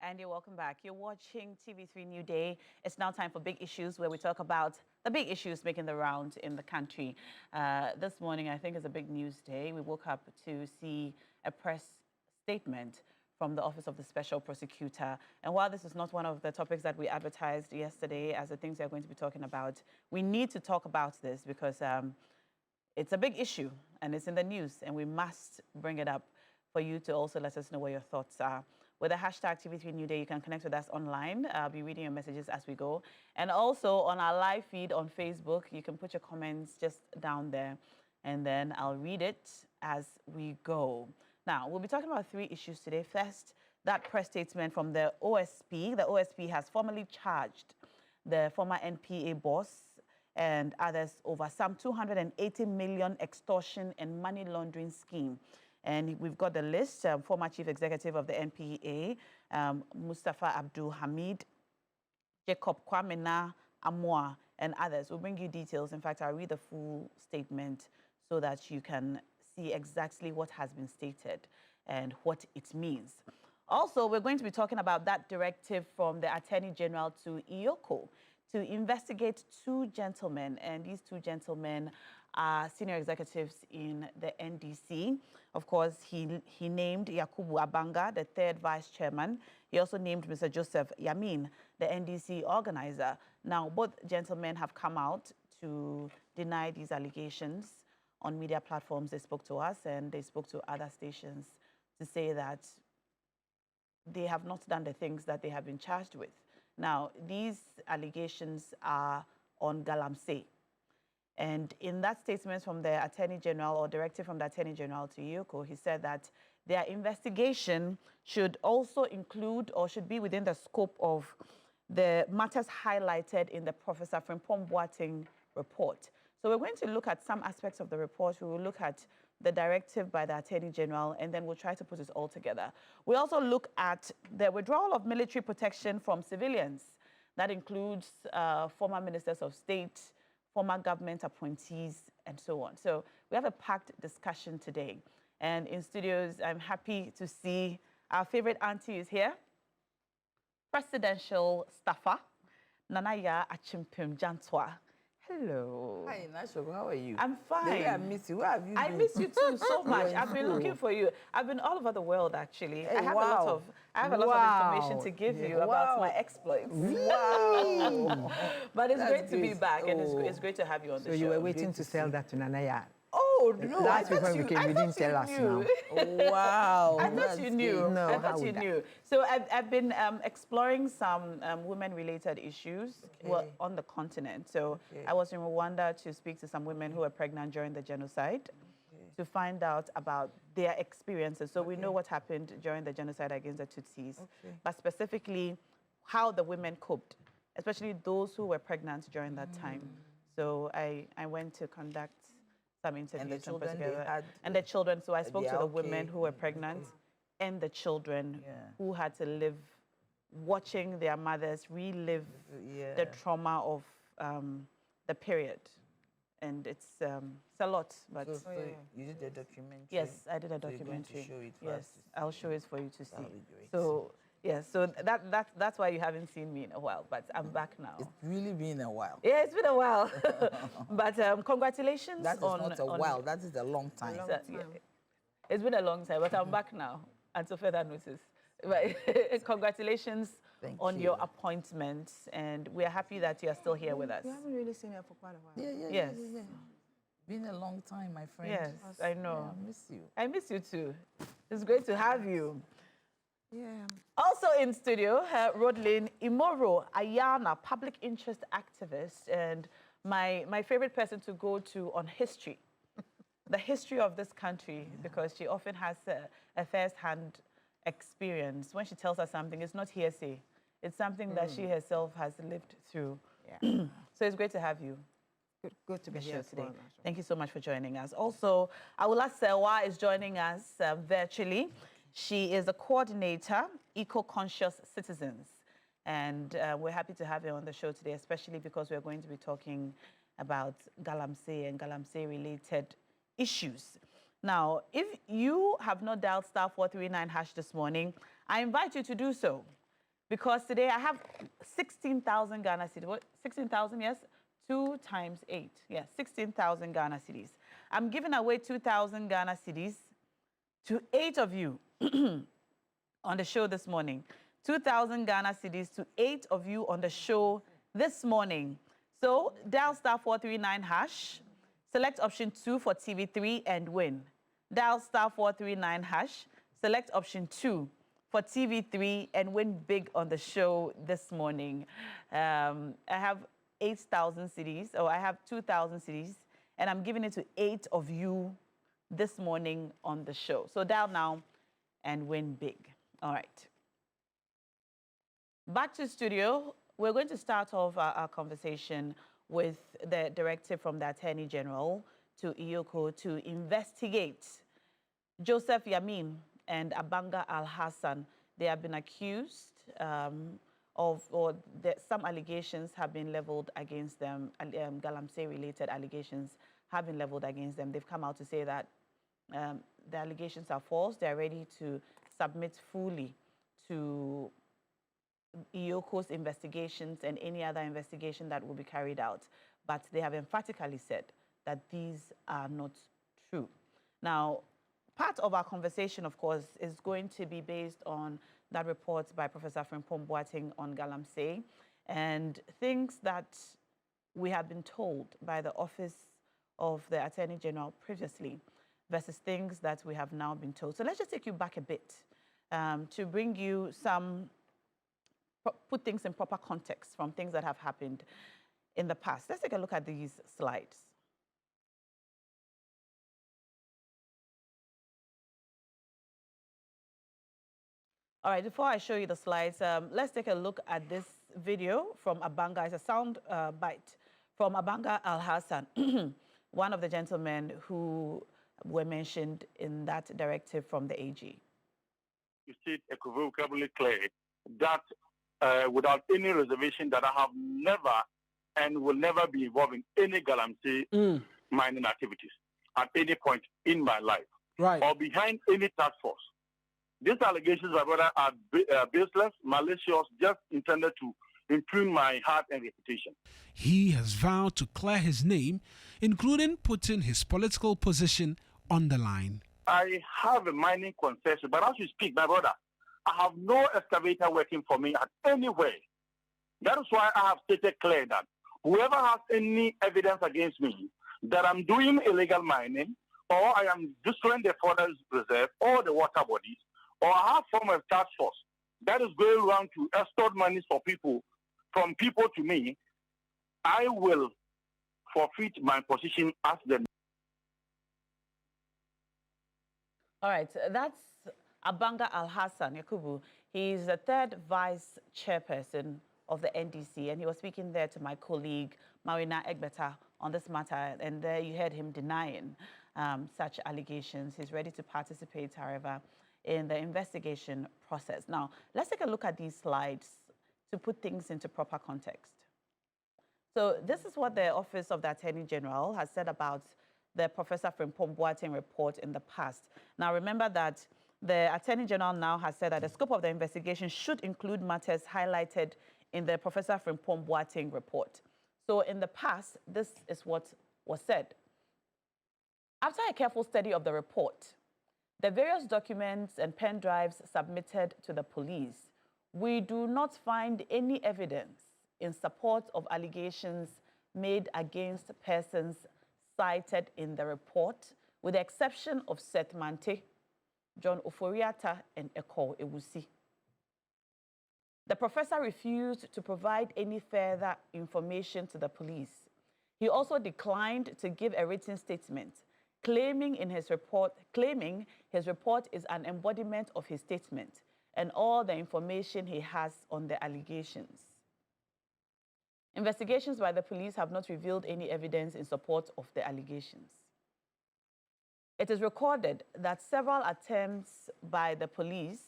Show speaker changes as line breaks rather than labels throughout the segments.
And you're welcome back. You're watching TV3 New Day. It's now time for Big Issues, where we talk about the big issues making the round in the country. This morning, I think, is a big news day. We woke up to see a press statement from the Office of the Special Prosecutor. And while this is not one of the topics that we advertised yesterday as the things we are going to be talking about, we need to talk about this because it's a big issue and it's in the news, and we must bring it up for you to also let us know what your thoughts are. With the hashtag TV3 New Day, you can connect with us online. I'll be reading your messages as we go. And also on our live feed on Facebook, you can put your comments just down there, and then I'll read it as we go. Now, we'll be talking about three issues today. First, that press statement from the OSP. The OSP has formally charged the former NPA boss and others over some 280 million extortion and money laundering scheme. And we've got the list: former chief executive of the NPA, Mustafa Abdul Hamid, Jacob Kwamena Amoa, and others. We'll bring you details. In fact, I'll read the full statement so that you can see exactly what has been stated and what it means. Also, we're going to be talking about that directive from the Attorney General to IOCO to investigate two gentlemen, and these two gentlemen are senior executives in the NDC. Of course, he named Yakubu Abanga, the third vice chairman. He also named Mr. Joseph Yamin, the NDC organizer. Now, both gentlemen have come out to deny these allegations on media platforms. They spoke to us and they spoke to other stations to say that they have not done the things that they have been charged with. Now, these allegations are on Galamsey. And in that statement from the Attorney General, or directive from the Attorney General to IOCO, he said that their investigation should also include, or should be within the scope of, the matters highlighted in the Professor Frimpong Boateng report. So we're going to look at some aspects of the report. We will look at the directive by the Attorney General, and then we'll try to put it all together. We also look at the withdrawal of military protection from civilians. That includes former ministers of state, former government appointees, and so on. So we have a packed discussion today. And in studios, I'm happy to see our favorite auntie is here, presidential staffer, Nanaya Achimpim Jantwa. Hello.
Hi, Nashoko, how are you?
I'm fine.
Maybe I miss you. Where have you been?
I miss you too so much. I've been looking for you. I've been all over the world, actually.
Hey,
I have
wow.
a lot of information to give you about my exploits.
Wow.
But it's
That's
great to be
great.
back, and it's great to have you on the
So
show.
you were waiting to sell that to Nanaya.
Oh, no.
Last week
I
when we came, you didn't tell us now.
Wow.
I thought you knew.
No,
I
how
thought you
would I?
knew. So I've been exploring some women-related issues on the continent. So I was in Rwanda to speak to some women who were pregnant during the genocide to find out about their experiences. So we know what happened during the genocide against the Tutsis, but specifically how the women coped, especially those who were pregnant during that time. So I went to conduct some interviews and put together. And the children, so I spoke to the women who were pregnant and the children who had to live watching their mothers relive the trauma of the period. And it's a lot. But
So you did a documentary?
yes, I did a
So you're going
documentary.
to show it for
Yes,
us to see.
I'll show it for you to see.
That'll be great.
So yes, so that's why you haven't seen me in a while, but I'm back now.
It's really been a while.
Yeah, it's been a while. But congratulations
That is
on...
not a while. That is a long time.
Yeah. It's been a long time, but I'm back now until further notice. But congratulations on your appointment, and we are happy that you are still here with us.
You haven't really seen her for quite a while.
Yes.
Been a long time, my friend.
Yes, I know.
Yeah, I miss you.
I miss you too. It's great to have you.
Yeah.
Also in studio, Rodlin Imoro Ayana, public interest activist, and my favorite person to go to on history, the history of this country, because she often has a first-hand experience. When she tells us something, it's not hearsay. It's something that she herself has lived through.
Yeah.
So it's great to have you.
Good to be here
Today.
today.
Thank you so much for joining us. Also, Awula Sewa is joining us virtually. She is a coordinator, Eco-Conscious Citizens. And we're happy to have her on the show today, especially because we're going to be talking about Galamsey and Galamsey-related issues. Now, if you have not dialed *439# this morning, I invite you to do so. because today I have 16,000 Ghana cedis. What? 16,000, yes? 2 times 8. Yes, 16,000 Ghana cedis. I'm giving away 2,000 Ghana cedis to 8 of you on the show this morning. 2,000 Ghana cedis to 8 of you on the show this morning. So dial star 439 hash, select option 2 for TV3 and win. Dial star 439 hash, select option 2 for TV3 and win big on the show this morning. I have 8,000 cedis, or I have 2,000 cedis, and I'm giving it to 8 of you this morning on the show. So dial now and win big. All right. Back to studio. We're going to start off our conversation with the directive from the Attorney General to Iyoko to investigate Joseph Yamin and Abanga Al-Hassan. They have been accused some allegations have been leveled against them, Galamsey-related allegations have been leveled against them. They've come out to say that the allegations are false. They're ready to submit fully to Iyoko's investigations and any other investigation that will be carried out. But they have emphatically said that these are not true. Now, part of our conversation, of course, is going to be based on that report by Professor Frimpong Boateng on Galamsey and things that we have been told by the Office of the Attorney General previously versus things that we have now been told. So let's just take you back a bit to bring you put things in proper context from things that have happened in the past. Let's take a look at these slides. All right, before I show you the slides, let's take a look at this video from Abanga. It's a sound bite from Abanga Al-Hassan, one of the gentlemen who were mentioned in that directive from the AG.
You see it equivocably clear that without any reservation that I have never and will never be involved in any Galamsey mining activities at any point in my life, or behind any task force. These allegations, my brother, are baseless, malicious, just intended to impugn my heart and reputation.
He has vowed to clear his name, including putting his political position on the line.
I have a mining concession, but as you speak, my brother, I have no excavator working for me at anywhere. That is why I have stated clear that whoever has any evidence against me that I'm doing illegal mining, or I am destroying the forest reserve or the water bodies, or I have formed a task force that is going around to extort money for people, from people to me, I will forfeit my position as the...
All right, that's Abanga Al-Hassan Yakubu. He's the 3rd vice chairperson of the NDC, and he was speaking there to my colleague, Marina Egbeta, on this matter, and there you heard him denying such allegations. He's ready to participate, however, in the investigation process. Now, let's take a look at these slides to put things into proper context. So this is what the Office of the Attorney General has said about the Professor Frimpong Boateng report in the past. Now, remember that the Attorney General now has said that the scope of the investigation should include matters highlighted in the Professor Frimpong Boateng report. So in the past, this is what was said. After a careful study of the report, the various documents and pen drives submitted to the police, we do not find any evidence in support of allegations made against persons cited in the report, with the exception of Seth Mante, John Oforiata, and Eko Ewusi. The professor refused to provide any further information to the police. He also declined to give a written statement, claiming his report is an embodiment of his statement and all the information he has on the allegations. Investigations by the police have not revealed any evidence in support of the allegations. It is recorded that several attempts by the police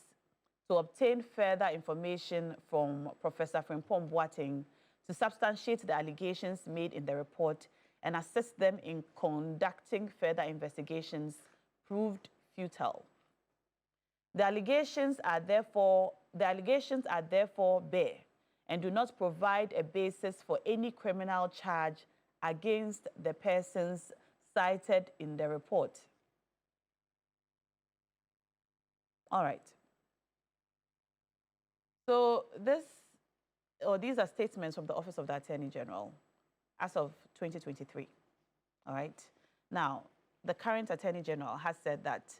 to obtain further information from Professor Frimpong Boateng to substantiate the allegations made in the report and assist them in conducting further investigations proved futile. The allegations are therefore bare and do not provide a basis for any criminal charge against the persons cited in the report. All right. So these are statements from the Office of the Attorney General as of 2023. All right. Now, the current Attorney General has said that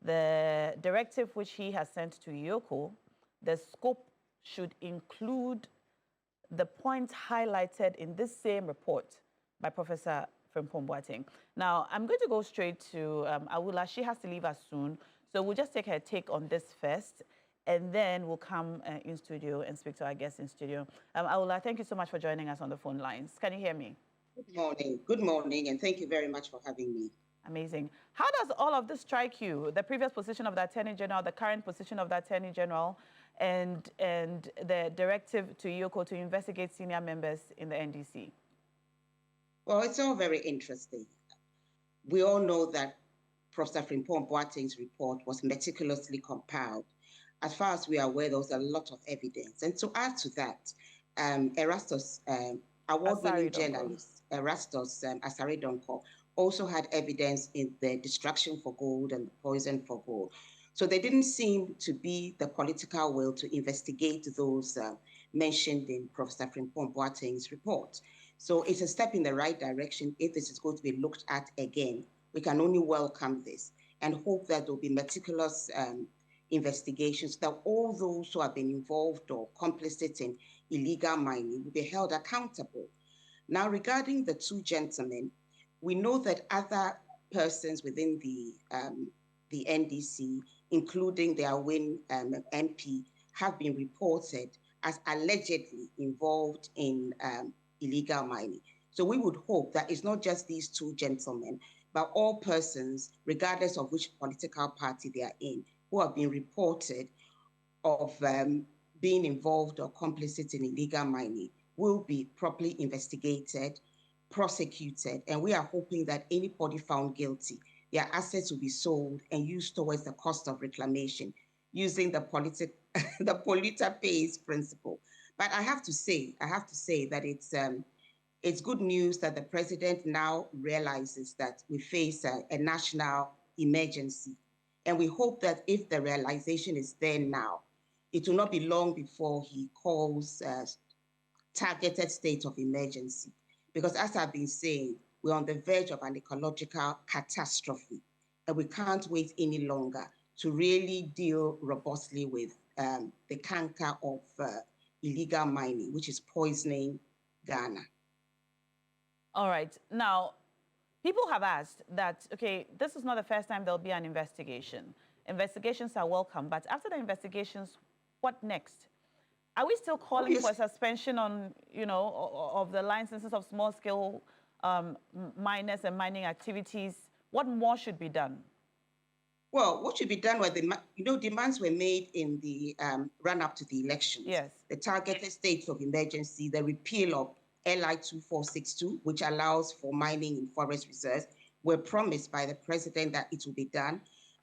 the directive which he has sent to Yoko, the scope should include the points highlighted in this same report by Professor Frimpong Boateng. Now, I'm going to go straight to Awula. She has to leave us soon, so we'll just take her take on this first, and then we'll come in studio and speak to our guests in studio. Awula, thank you so much for joining us on the phone lines. Can you hear me?
Good morning, and thank you very much for having me.
Amazing. How does all of this strike you? The previous position of the Attorney General, the current position of the Attorney General, and the directive to Yoko to investigate senior members in the NDC?
Well, it's all very interesting. We all know that Professor Frimpong Boateng's report was meticulously compiled. As far as we are aware, there was a lot of evidence. And to add to that, Erastus, award-winning journalist, Erastus Asaredonko, also had evidence in the distraction for gold and the poison for gold. So there didn't seem to be the political will to investigate those mentioned in Professor Frimpong Boateng's report. So it's a step in the right direction. If this is going to be looked at again, we can only welcome this and hope that there will be meticulous investigations, that all those who have been involved or complicit in illegal mining will be held accountable. Now, regarding the two gentlemen, we know that other persons within the NDC, including their Win MP, have been reported as allegedly involved in illegal mining. So we would hope that it's not just these two gentlemen, but all persons, regardless of which political party they are in, who have been reported of being involved or complicit in illegal mining, will be properly investigated, prosecuted, and we are hoping that anybody found guilty, their assets will be sold and used towards the cost of reclamation, using the polluter pays principle. But I have to say that it's good news that the president now realizes that we face a national emergency, and we hope that if the realization is there now, it will not be long before he calls targeted state of emergency. Because as I've been saying, we're on the verge of an ecological catastrophe, and we can't wait any longer to really deal robustly with the canker of illegal mining, which is poisoning Ghana.
All right. Now, people have asked that, okay, this is not the first time there'll be an investigation. Investigations are welcome, but after the investigations, what next? Are we still calling for a suspension on, of the licenses of small-scale miners and mining activities? What more should be done?
Well, what should be done were demands were made in the run-up to the elections.
Yes.
The targeted states of emergency, the repeal of LI 2462, which allows for mining in forest reserves, were promised by the president that it will be done.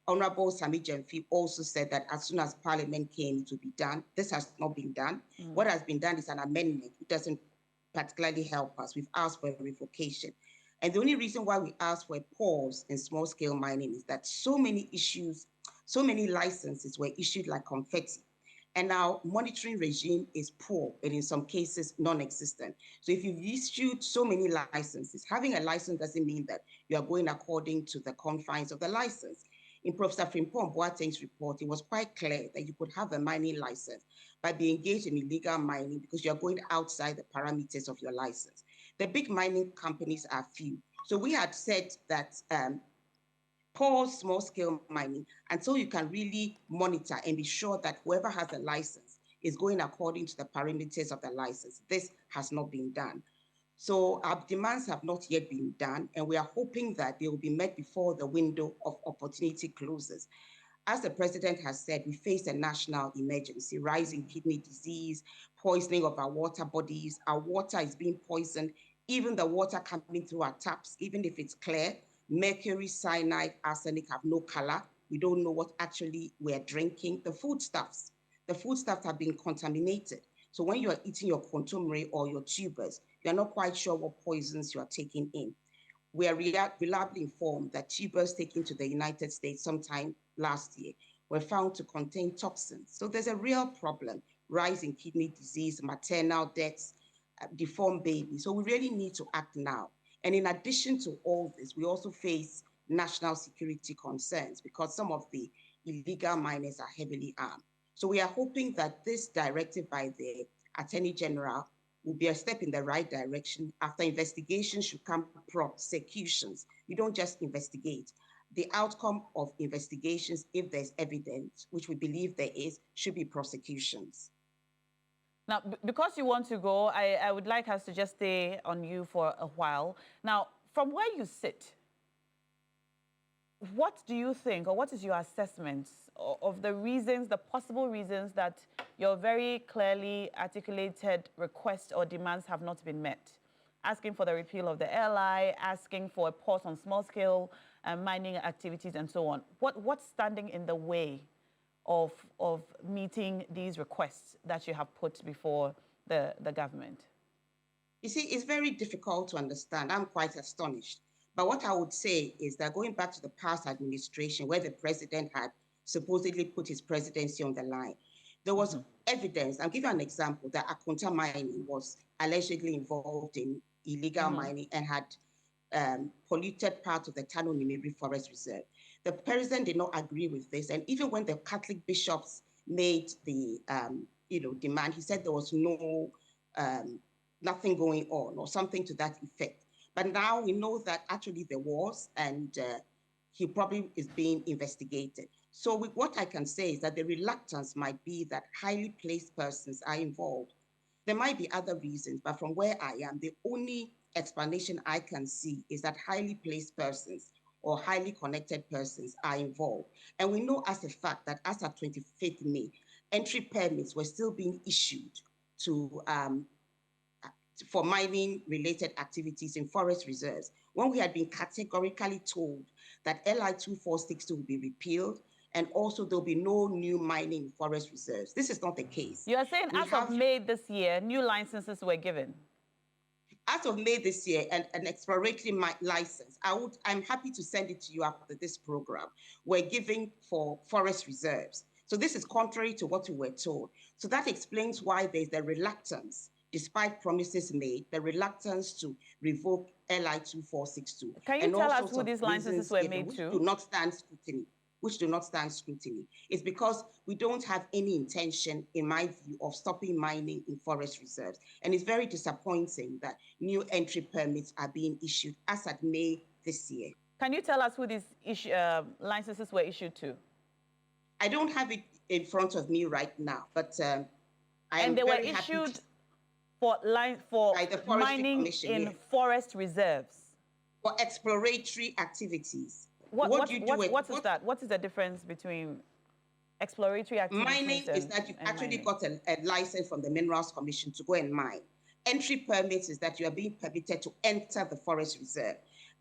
Honorable Sami Jemfi also said that as soon as Parliament came, it would be done. This has not been done. What has been done is an amendment. It doesn't particularly help us. We've asked for a revocation. And the only reason why we asked for a pause in small-scale mining is that so many licenses were issued like confetti. And our monitoring regime is poor and in some cases non-existent. So if you've issued so many licenses, having a license doesn't mean that you are going according to the confines of the license. In Professor Frimpong Boateng's report, it was quite clear that you could have a mining license but be engaged in illegal mining because you're going outside the parameters of your license. The big mining companies are few. So we had said that pause small-scale mining until you can really monitor and be sure that whoever has a license is going according to the parameters of the license. This has not been done. So our demands have not yet been done, and we are hoping that they will be met before the window of opportunity closes. As the president has said, we face a national emergency, rising kidney disease, poisoning of our water bodies. Our water is being poisoned. Even the water coming through our taps, even if it's clear, mercury, cyanide, arsenic have no color. We don't know what actually we're drinking. The foodstuffs have been contaminated. So when you are eating your contumely or your tubers, you're not quite sure what poisons you are taking in. We are reliably informed that tubers taken to the United States sometime last year were found to contain toxins. So there's a real problem, rise in kidney disease, maternal deaths, deformed babies. So we really need to act now. And in addition to all this, we also face national security concerns because some of the illegal miners are heavily armed. So we are hoping that this directive by the Attorney General will be a step in the right direction. After investigation should come prosecutions. You don't just investigate. The outcome of investigations, if there's evidence, which we believe there is, should be prosecutions.
Now, because you want to go, I would like us to just stay on you for a while. Now, from where you sit, what do you think, or what is your assessment of the reasons, the possible reasons that your very clearly articulated requests or demands have not been met? Asking for the repeal of the LI, asking for a pause on small-scale mining activities, and so on. What's standing in the way of meeting these requests that you have put before the government?
You see, it's very difficult to understand. I'm quite astonished. But what I would say is that going back to the past administration where the president had supposedly put his presidency on the line, there was evidence. I'll give you an example, that Akunta Mining was allegedly involved in illegal mining and had polluted part of the Tano Nimiri Forest Reserve. The president did not agree with this. And even when the Catholic bishops made the demand, he said there was nothing going on or something to that effect. But now we know that actually there was, and he probably is being investigated. So what I can say is that the reluctance might be that highly placed persons are involved. There might be other reasons, but from where I am, the only explanation I can see is that highly placed persons or highly connected persons are involved. And we know as a fact that as of 25th May, entry permits were still being issued for mining-related activities in forest reserves, when we had been categorically told that LI 2462 will be repealed, and also there'll be no new mining in forest reserves. This is not the case.
You are saying as of May this year, new licenses were given?
As of May this year, an exploratory license, I'm happy to send it to you after this program, we're giving for forest reserves. So this is contrary to what we were told. So that explains why there's the reluctance, despite promises made, the reluctance to revoke LI 2462.
Can you tell us who these licenses were made to?
Which do not stand scrutiny. It's because we don't have any intention, in my view, of stopping mining in forest reserves. And it's very disappointing that new entry permits are being issued as at May this year.
Can you tell us who these licenses were issued to?
I don't have it in front of me right now, but
and they were issued for mining in forest reserves.
For exploratory activities.
What is that? What is the difference between exploratory activities?
Mining is that you've actually got a license from the Minerals Commission to go and mine. Entry permits is that you are being permitted to enter the forest reserve.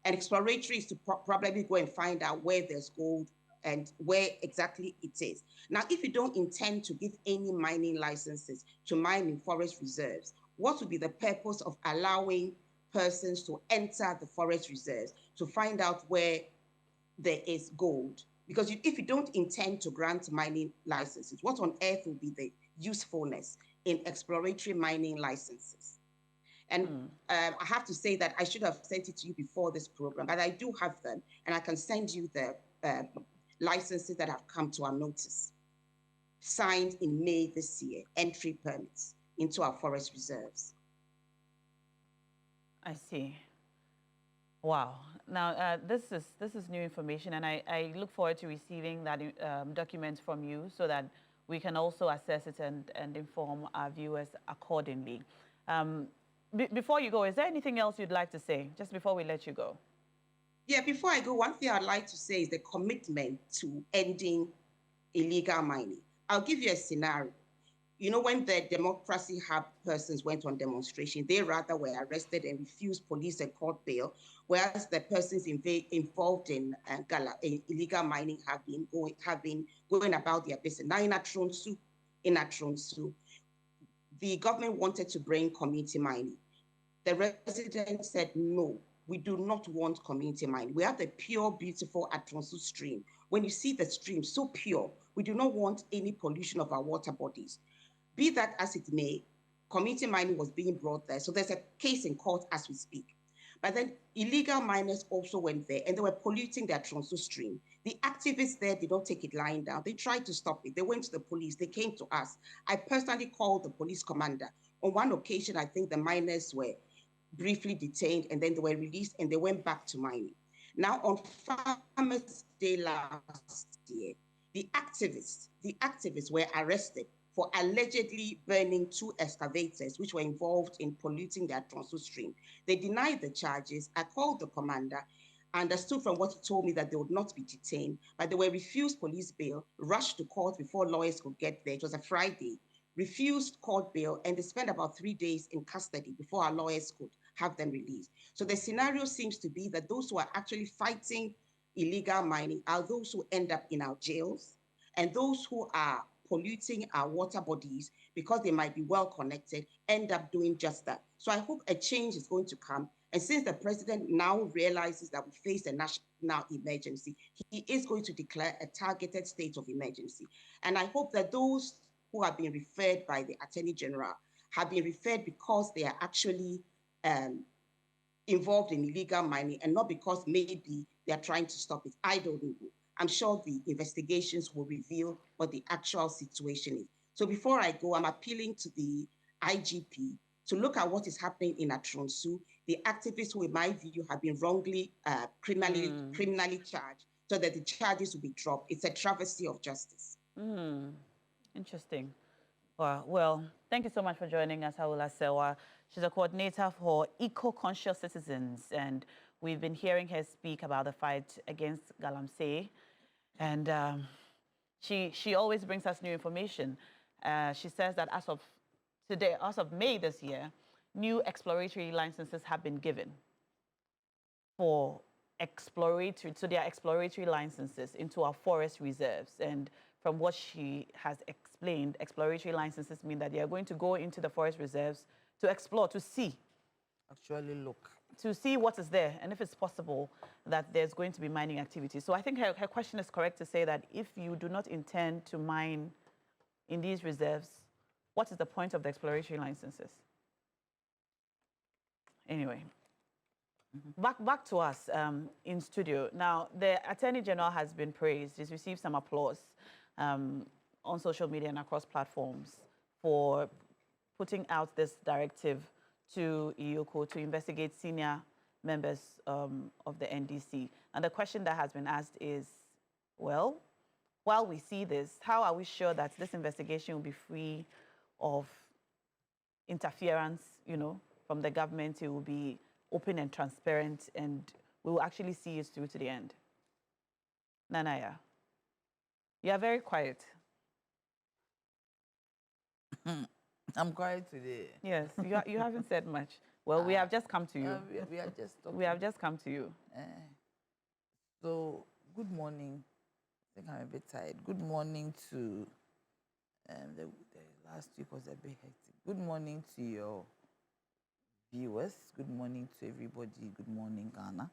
And exploratory is to probably go and find out where there's gold and where exactly it is. Now, if you don't intend to give any mining licenses to mine in forest reserves, what would be the purpose of allowing persons to enter the forest reserves to find out where there is gold? Because if you don't intend to grant mining licenses, what on earth will be the usefulness in exploratory mining licenses? And I have to say that I should have sent it to you before this program, but I do have them, and I can send you the licenses that have come to our notice, signed in May this year, entry permits into our forest reserves.
I see. Wow. Now, this is new information, and I look forward to receiving that document from you so that we can also assess it and inform our viewers accordingly. Before you go, is there anything else you'd like to say, just before we let you go?
Yeah, before I go, one thing I'd like to say is the commitment to ending illegal mining. I'll give you a scenario. you know, when the Democracy Hub persons went on demonstration, they rather were arrested and refused police and court bail, whereas the persons involved in illegal mining have been going about their business. Now in Atronsu, the government wanted to bring community mining. The residents said, no, we do not want community mining. We have the pure, beautiful Atronsu stream. When you see the stream, so pure, we do not want any pollution of our water bodies. Be that as it may, community mining was being brought there. So there's a case in court as we speak. But then illegal miners also went there and they were polluting their Atronsu stream. The activists there did not take it lying down. They tried to stop it. They went to the police. They came to us. I personally called the police commander. On one occasion, I think the miners were briefly detained and then they were released and they went back to mining. Now on Farmers' Day last year, the activists were arrested for allegedly burning 2 excavators which were involved in polluting their Atronsu stream. They denied the charges. I called the commander, understood from what he told me that they would not be detained, but they were refused police bail, rushed to court before lawyers could get there. It was a Friday, refused court bail, and they spent about 3 days in custody before our lawyers could have them released. So the scenario seems to be that those who are actually fighting illegal mining are those who end up in our jails, and those who are polluting our water bodies because they might be well connected end up doing just that. So I hope a change is going to come. And since the president now realizes that we face a national emergency, he is going to declare a targeted state of emergency. And I hope that those who have been referred by the Attorney General have been referred because they are actually involved in illegal mining and not because maybe they are trying to stop it. I don't know. I'm sure the investigations will reveal what the actual situation is. So before I go, I'm appealing to the IGP to look at what is happening in Atronsu, the activists who, in my view, have been wrongly criminally charged, so that the charges will be dropped. It's a travesty of justice.
Interesting. Well, thank you so much for joining us, Haula Sewa. She's a coordinator for Eco-Conscious Citizens, and we've been hearing her speak about the fight against Galamsey. And she always brings us new information. She says that as of today, as of May this year, new exploratory licenses have been given for exploratory, so they are exploratory licenses into our forest reserves. And from what she has explained, exploratory licenses mean that they are going to go into the forest reserves to explore, to see.
Actually look.
To see what is there, and if it's possible that there's going to be mining activity. So I think her question is correct to say that if you do not intend to mine in these reserves, what is the point of the exploratory licenses? Anyway, back to us in studio. Now, the Attorney General has been praised. He's received some applause on social media and across platforms for putting out this directive to IOCO to investigate senior members of the NDC. And the question that has been asked is, well, while we see this, how are we sure that this investigation will be free of interference, from the government? It will be open and transparent, and we will actually see it through to the end. Nanaya, you are very quiet.
I'm quiet today.
Yes, you haven't said much. Well, we have just come to you.
We are just talking.
We have just come to you.
So, good morning. I think I'm a bit tired. Good morning to the last week was a bit hectic. Good morning to your viewers. Good morning to everybody. Good morning, Ghana.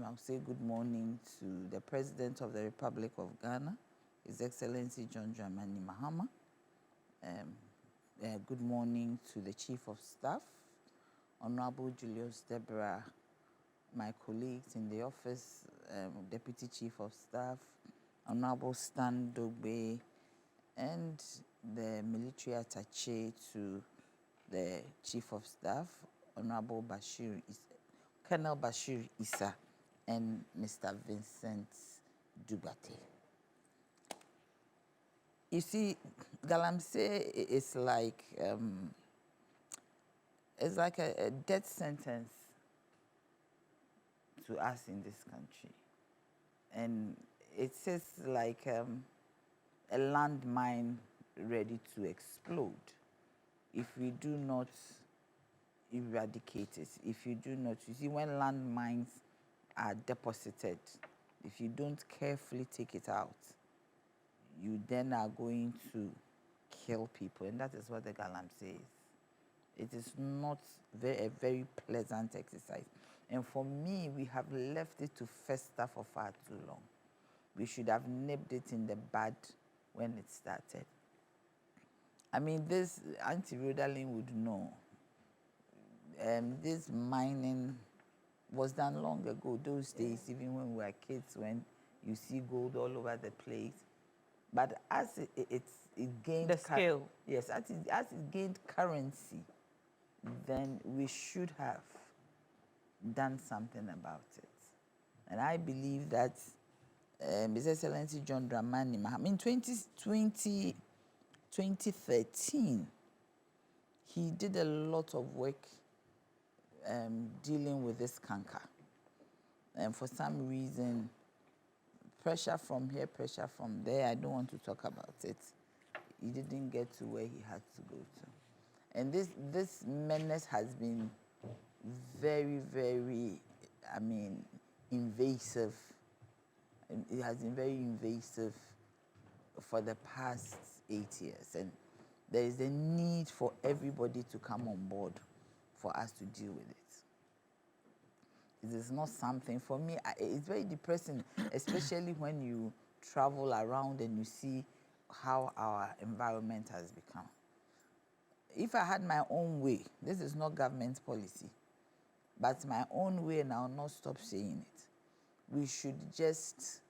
I'll say good morning to the President of the Republic of Ghana, His Excellency John Dramani Mahama. Good morning to the Chief of Staff, Honorable Julius Deborah, my colleagues in the office, Deputy Chief of Staff, Honorable Stan Dogbe, and the military attaché to the Chief of Staff, Honorable Colonel Bashir Issa, and Mr. Vincent Dubate. You see, Galamsey is like it's like a death sentence to us in this country, and it is like a landmine ready to explode if we do not eradicate it. If you do not, you see, when landmines are deposited, if you don't carefully take it out, you then are going to kill people, and that is what the Galam says. It is not a very pleasant exercise. And for me, we have left it to fester for far too long. We should have nipped it in the bud when it started. I mean, this Auntie Rodalyn would know. This mining was done long ago, those days, even when we were kids, when you see gold all over the place. But as it gained...
The scale.
Yes, as it gained currency, then we should have done something about it. And I believe that His Excellency John Dramani Mahama, in 2013, he did a lot of work dealing with this canker. And for some reason, pressure from here, pressure from there, I don't want to talk about it. He didn't get to where he had to go to. And this menace has been very, very, I mean, invasive. It has been very invasive for the past 8 years. And there is a need for everybody to come on board for us to deal with it. It is not something, for me, it's very depressing, especially when you travel around and you see how our environment has become. If I had my own way, this is not government policy, but my own way, and I'll not stop saying it, we should just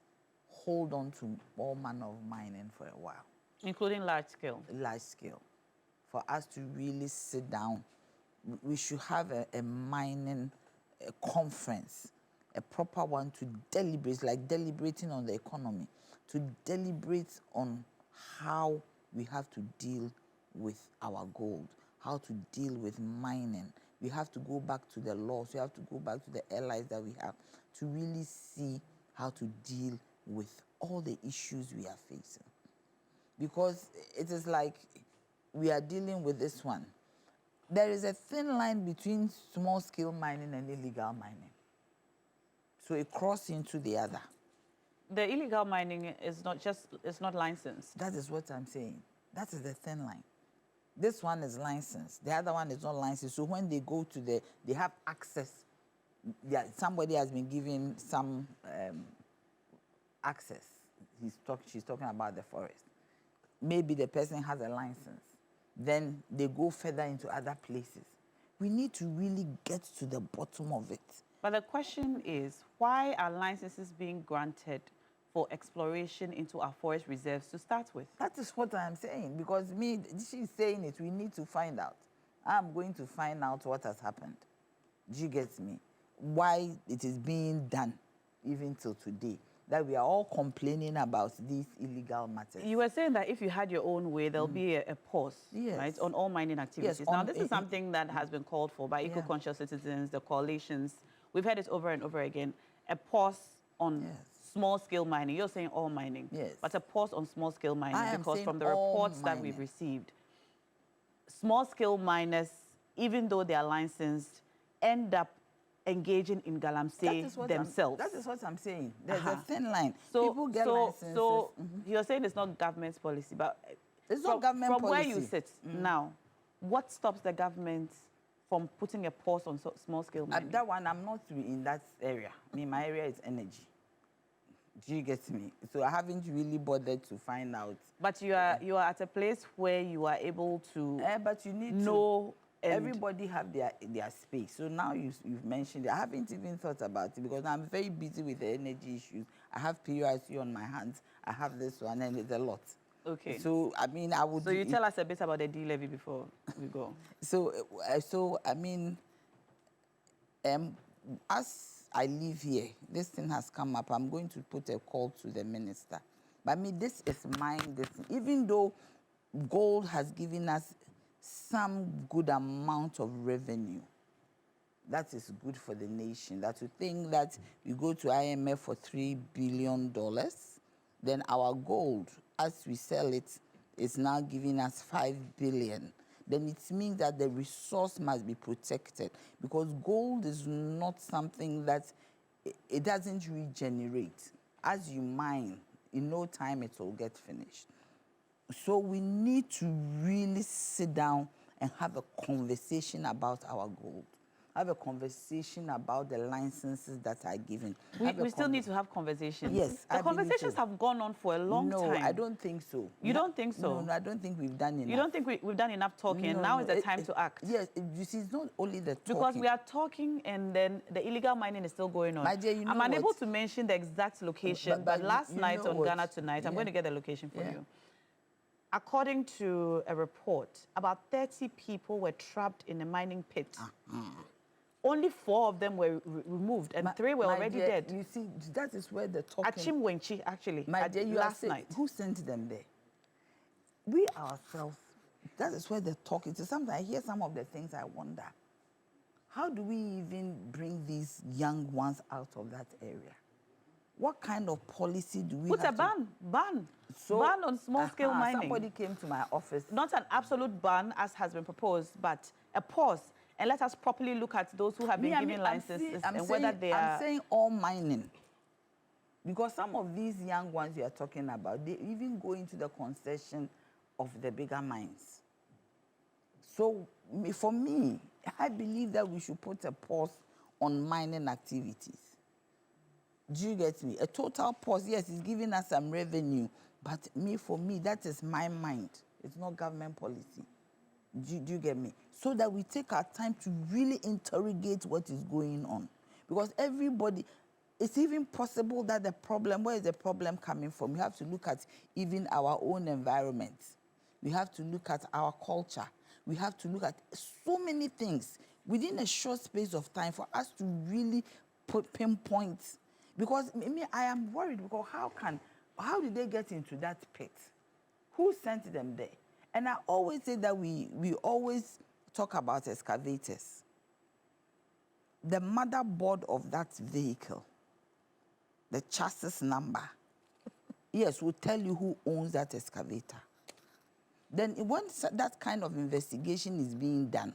hold on to all manner of mining for a while.
Including large scale?
Large scale. For us to really sit down, we should have a mining conference, a proper one, to deliberate, like deliberating on the economy, to deliberate on how we have to deal with our gold, how to deal with mining. We have to go back to the laws, we have to go back to the allies that we have to really see how to deal with all the issues we are facing. Because it is like we are dealing with this one. There is a thin line between small-scale mining and illegal mining. So it crosses into the other.
The illegal mining is not licensed.
That is what I'm saying. That is the thin line. This one is licensed. The other one is not licensed. So when they go to they have access. Somebody has been given some access. She's talking about the forest. Maybe the person has a license. Then they go further into other places. We need to really get to the bottom of it.
But the question is, why are licenses being granted for exploration into our forest reserves to start with?
That is what I'm saying, because she's saying it, we need to find out. I'm going to find out what has happened. Do you get me? Why it is being done, even till today, that we are all complaining about these illegal matters.
You were saying that if you had your own way, there'll be a pause,
yes,
right, on all mining activities.
Yes,
now, this is something that has been called for by eco-conscious citizens, the coalitions. We've heard it over and over again. A pause on small-scale mining. You're saying all mining.
Yes.
But a pause on small-scale mining, because from the
all
reports that we've
mining.
received, small-scale miners, even though they are licensed, end up engaging in galamsey themselves.
That is what I'm saying. There's a thin line.
So,
people get licenses.
So you're saying it's not government's policy, but
it's not government
from
policy.
From where you sit now, what stops the government from putting a pause on small-scale mining?
That one, I'm not in that area. I mean, my area is energy. Do you get me? So I haven't really bothered to find out.
But you are at a place where you are able to
but you need
know.
Everybody have their space. So now you've mentioned it. I haven't even thought about it because I'm very busy with the energy issues. I have PUIC on my hands. I have this one, and it's a lot.
Okay.
So, I mean, I would...
So you tell us a bit about the D-levy before we go.
So I mean, as I live here, this thing has come up. I'm going to put a call to the minister. But I mean, this is mine. Even though gold has given us some good amount of revenue, that is good for the nation. That to think that we go to IMF for $3 billion, then our gold, as we sell it, is now giving us 5 billion, then it means that the resource must be protected, because gold is not something that it doesn't regenerate. As you mine, in no time it will get finished. So we need to really sit down and have a conversation about our gold. Have a conversation about the licenses that are given.
We still need to have conversations.
Yes,
the conversations have gone on for a long time.
No, I don't think so.
You don't think so?
No, I don't think we've done enough.
You don't think we've done enough talking, and now is the time to act?
Yes, you see, it's not only the talking.
Because we are talking, and then the illegal mining is still going on.
My dear, you know
I'm unable to mention the exact location, but last night on Ghana Tonight, I'm going to get the location for you. According to a report, about 30 people were trapped in a mining pit. Only 4 of them were removed, and 3 were already dead.
You see, that is where the talking...
At Chimwenchi, actually,
my dear,
last night.
Who sent them there? We ourselves, that is where the talking is. Sometimes I hear some of the things, I wonder, how do we even bring these young ones out of that area? What kind of policy do we
Put
have
a ban. Ban on small-scale mining.
Somebody came to my office.
Not an absolute ban, as has been proposed, but a pause. And let us properly look at those who have been given licenses and whether they are...
I'm saying all mining. Because some of these young ones you are talking about, they even go into the concession of the bigger mines. So for me, I believe that we should put a pause on mining activities. Do you get me? A total pause, yes, it's giving us some revenue, but for me, that is my mind. It's not government policy. Do you get me? So that we take our time to really interrogate what is going on. Because everybody, it's even possible that the problem, where is the problem coming from? We have to look at even our own environment. We have to look at our culture. We have to look at so many things within a short space of time for us to really pinpoint. Because I am worried, because how did they get into that pit? Who sent them there? And I always say that we always talk about excavators. The motherboard of that vehicle, the chassis number, yes, will tell you who owns that excavator. Then once that kind of investigation is being done,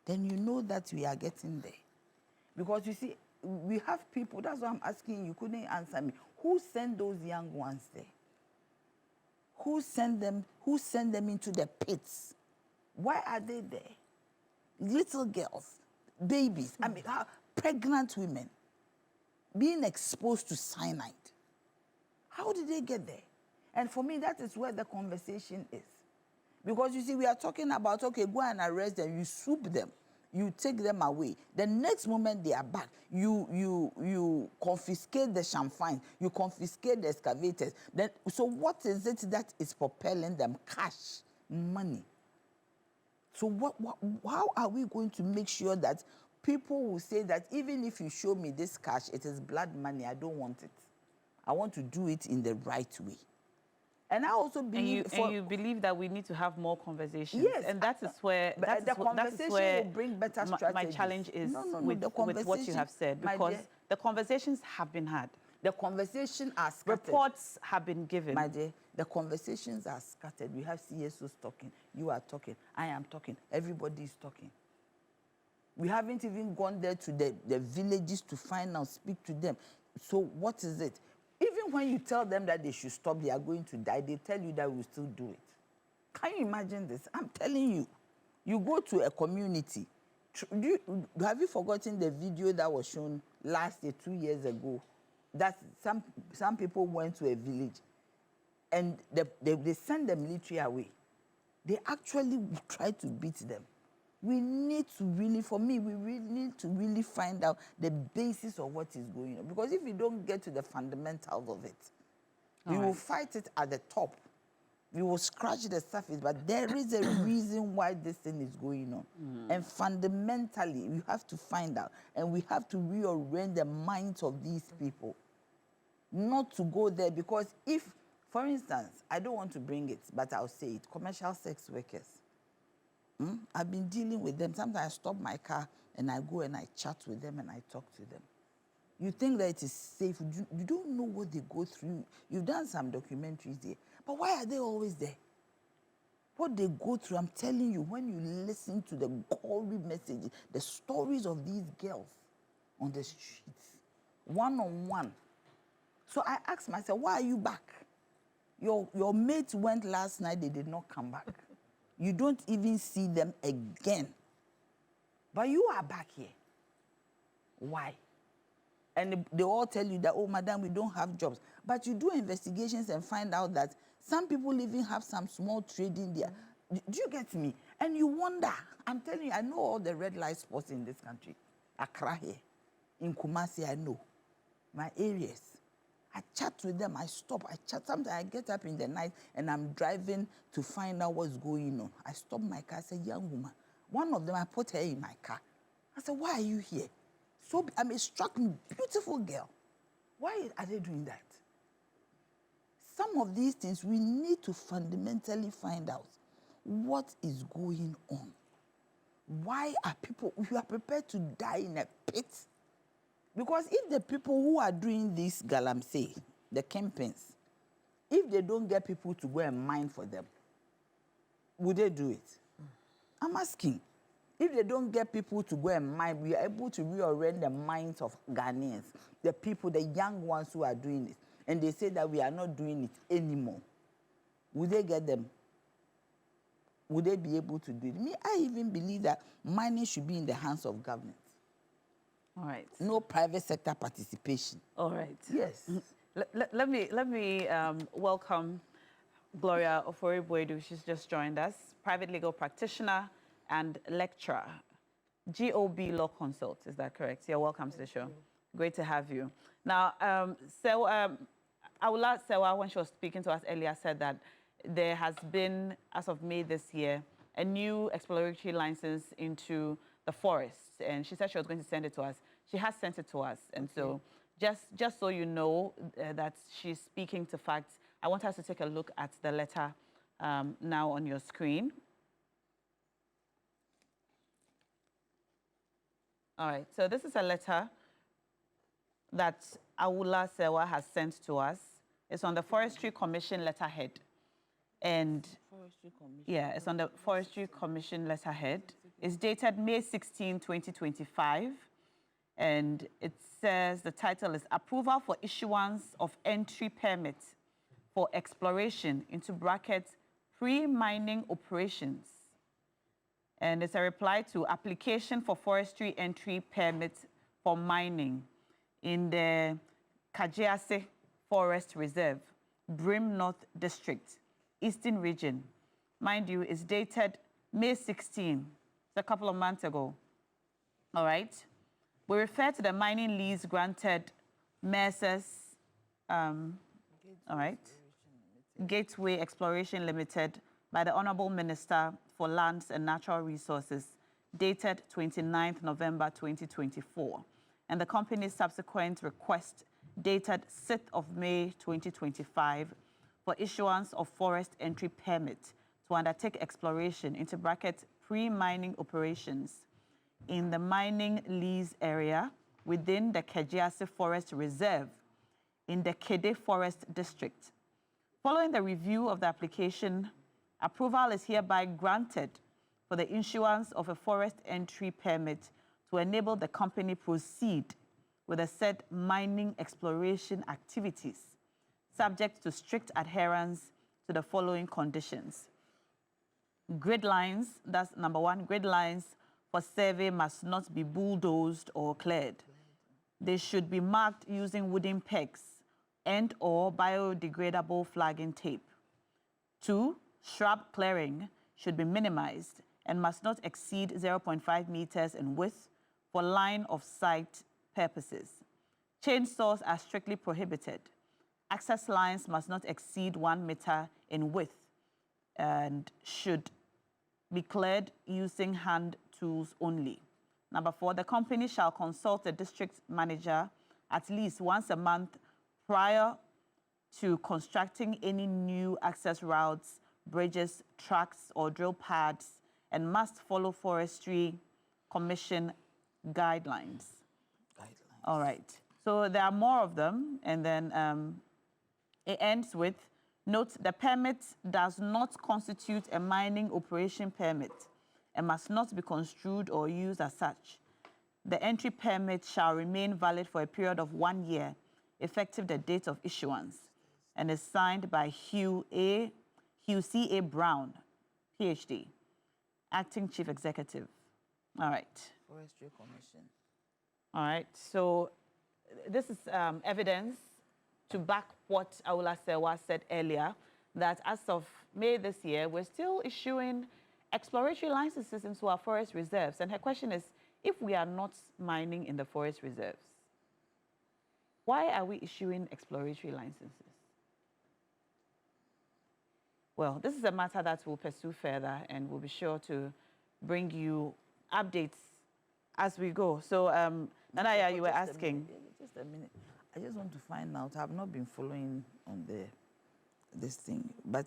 then you know that we are getting there. Because you see, we have people, that's why I'm asking you couldn't answer me. Who sent those young ones there? Who sent them into the pits? Why are they there? Little girls, babies, pregnant women being exposed to cyanide. How did they get there? And for me, that is where the conversation is. Because you see, we are talking about, okay, go and arrest them, you swoop them, you take them away. The next moment they are back, you confiscate the champagne, you confiscate the excavators. Then, so what is it that is propelling them? Cash, money. So how are we going to make sure that people will say that even if you show me this cash, it is blood money, I don't want it. I want to do it in the right way. And I also believe...
And you believe that we need to have more conversations.
Yes.
And that is where...
the conversation will bring better strategies.
My challenge is with what you have said. Because the conversations have been had.
The conversations are scattered.
Reports have been given.
My dear, the conversations are scattered. We have CSOs talking. You are talking. I am talking. Everybody is talking. We haven't even gone there to the villages to find out, speak to them. So what is it? Even when you tell them that they should stop, they are going to die, they tell you that we will still do it. Can you imagine this? I'm telling you. You go to a community. Have you forgotten the video that was shown last year, 2 years ago? That some people went to a village and they sent the military away. They actually tried to beat them. We need to really, for me, we really need to really find out the basis of what is going on. Because if we don't get to the fundamentals of it, we will fight it at the top. We will scratch the surface, but there is a reason why this thing is going on. And fundamentally, we have to find out, and we have to rearrange the minds of these people. Not to go there, because if, for instance, I don't want to bring it, but I'll say it, commercial sex workers. I've been dealing with them. Sometimes I stop my car and I go and I chat with them and I talk to them. You think that it is safe. You don't know what they go through. You've done some documentaries there. But why are they always there? What they go through, I'm telling you, when you listen to the gory messages, the stories of these girls on the streets, one-on-one. So I asked myself, why are you back? Your mates went last night, they did not come back. You don't even see them again. But you are back here. Why? And they all tell you that, oh, madam, we don't have jobs. But you do investigations and find out that some people even have some small trading there. Do you get me? And you wonder. I'm telling you, I know all the red light spots in this country. Accra here. In Kumasi, I know. My areas. I chat with them, I stop, I chat. Sometimes I get up in the night and I'm driving to find out what's going on. I stop my car, I say, young woman. One of them, I put her in my car. I said, why are you here? So, I mean, it struck me, beautiful girl. Why are they doing that? Some of these things, we need to fundamentally find out what is going on. Why are people, you are prepared to die in a pit? Because if the people who are doing this galamsey, the campaigns, if they don't get people to go and mine for them, would they do it? I'm asking. If they don't get people to go and mine, we are able to reorient the minds of Ghanaians, the people, the young ones who are doing it, and they say that we are not doing it anymore. Would they get them? Would they be able to do it? Me, I even believe that mining should be in the hands of government.
All right.
No private sector participation.
All right.
Yes.
Let me welcome Gloria Ofori-Boedu. She's just joined us, private legal practitioner and lecturer, GOB Law Consult. Is that correct? You're welcome to the show. Great to have you. Now, Awula Sewa, when she was speaking to us earlier, said that there has been, as of May this year, a new exploratory license into the forest, and she said she was going to send it to us. She has sent it to us, and so just so you know that she's speaking to facts, I want us to take a look at the letter now on your screen. All right, so this is a letter that Awula Sewa has sent to us. It's on the Forestry Commission letterhead. And yeah, it's on the Forestry Commission letterhead. It's dated May 16, 2025. And it says, the title is Approval for Issuance of Entry Permit for Exploration into brackets Pre-Mining Operations. And it's a reply to application for forestry entry permit for mining in the Kajiase Forest Reserve, Brim North District, Eastern Region. Mind you, it's dated May 16. It's a couple of months ago. All right. We refer to the mining lease granted Mercer's, all right, Gateway Exploration Limited by the Honorable Minister for Lands and Natural Resources, dated 29th November 2024, and the company's subsequent request dated 6th of May 2025 for issuance of forest entry permit to undertake exploration into brackets pre-mining operations in the mining lease area within the Kajiase Forest Reserve in the Kede Forest District. Following the review of the application, approval is hereby granted for the issuance of a forest entry permit to enable the company proceed with the said mining exploration activities, subject to strict adherence to the following conditions. Grid lines, that's number one, grid lines for survey must not be bulldozed or cleared. They should be marked using wooden pegs and or biodegradable flagging tape. 2, shrub clearing should be minimized and must not exceed 0.5 meters in width for line of sight purposes. Chainsaws are strictly prohibited. Access lines must not exceed 1 meter in width and should be cleared using hand tools only. Number 4, the company shall consult the district manager at least once a month prior to constructing any new access routes, bridges, tracks, or drill pads, and must follow Forestry Commission guidelines. All right. So there are more of them, and then it ends with Note, the permit does not constitute a mining operation permit and must not be construed or used as such. The entry permit shall remain valid for a period of 1 year, effective the date of issuance, and is signed by Hugh C.A. Brown, PhD, Acting Chief Executive. All right.
Forestry Commission.
All right. So this is evidence to back what Aula Sewa said earlier, that as of May this year, we're still issuing exploratory licenses into our forest reserves. And her question is, if we are not mining in the forest reserves, why are we issuing exploratory licenses? Well, this is a matter that we'll pursue further, and we'll be sure to bring you updates as we go. So, Nanaya, you were asking.
Just a minute. I just want to find out. I've not been following on this thing, but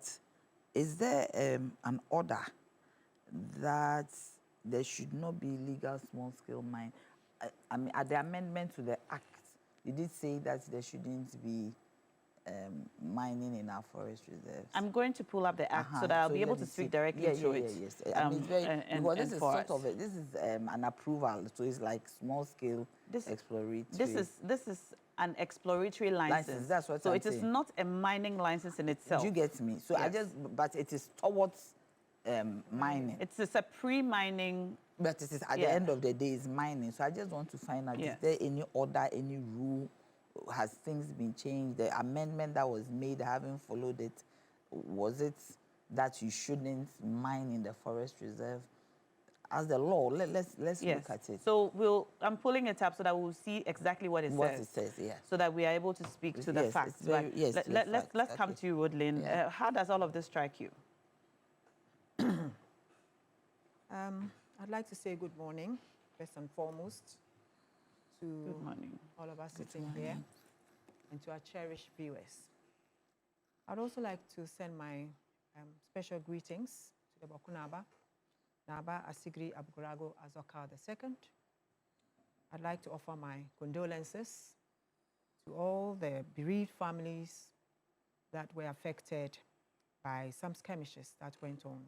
is there an order that there should not be illegal small-scale mine? I mean, at the amendment to the Act, did it say that there shouldn't be mining in our forest reserves?
I'm going to pull up the Act so that I'll be able to speak directly to it.
Yes. I mean, it's very, because this is sort of this is an approval, so it's like small-scale exploratory.
This is an exploratory license.
That's what
so
I'm
it is
saying.
not a mining license in itself.
Do you get me? So
Yes.
but it is towards mining.
It's a pre-mining.
But it is at the end of the day, it's mining. So I just want to find out, is there any order, any rule? Has things been changed? The amendment that was made, haven't followed it. Was it that you shouldn't mine in the forest reserve? As the law, let's look at it.
So I'm pulling it up so that we'll see exactly what it says.
What it says, yeah.
So that we are able to speak to the facts. Let's come to you, Woodlyn.
Yeah.
How does all of this strike you?
I'd like to say good morning, first and foremost, to
Good morning.
all of us sitting here and to our cherished viewers. I'd also like to send my special greetings to the Bokunaba, Naba Asigri Abgurago Azoka II. I'd like to offer my condolences to all the bereaved families that were affected by some skirmishes that went on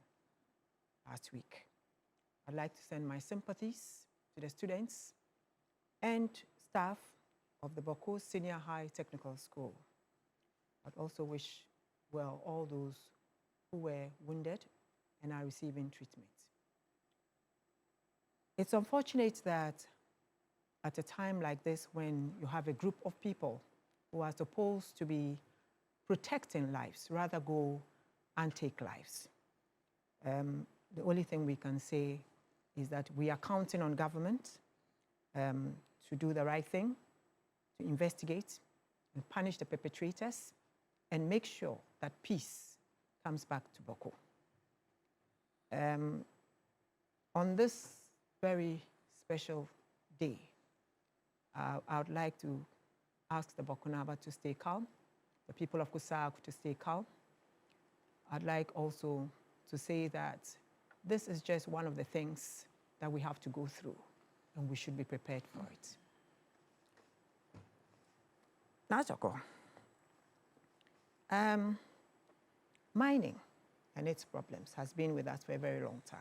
last week. I'd like to send my sympathies to the students and staff of the Boko Senior High Technical School. I'd also wish well all those who were wounded and are receiving treatment. It's unfortunate that at a time like this, when you have a group of people who are supposed to be protecting lives, rather go and take lives. The only thing we can say is that we are counting on government to do the right thing, to investigate and punish the perpetrators, and make sure that peace comes back to Boko. On this very special day, I would like to ask the Bokunaba to stay calm, the people of Kusaag to stay calm. I'd like also to say that this is just one of the things that we have to go through, and we should be prepared for it. Najoko. Mining and its problems has been with us for a very long time.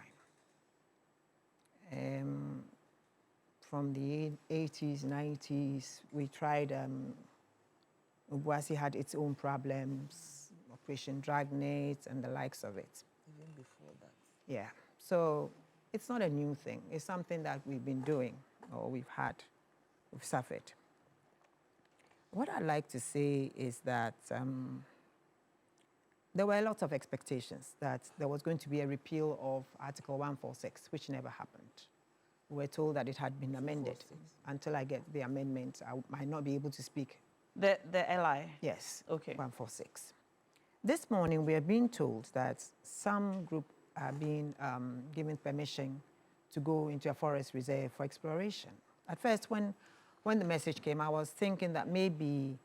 From the 80s, 90s, we tried, Obuasi had its own problems, Operation Dragnet and the likes of it.
Even before that.
Yeah, so it's not a new thing. It's something that we've been doing, or we've suffered. What I'd like to say is that there were a lot of expectations that there was going to be a repeal of Article 146, which never happened. We were told that it had been amended. Until I get the amendment, I might not be able to speak.
The LI?
Yes,
Okay.
146. This morning, we are being told that some group are being given permission to go into a forest reserve for exploration. At first, when the message came, I was thinking that maybe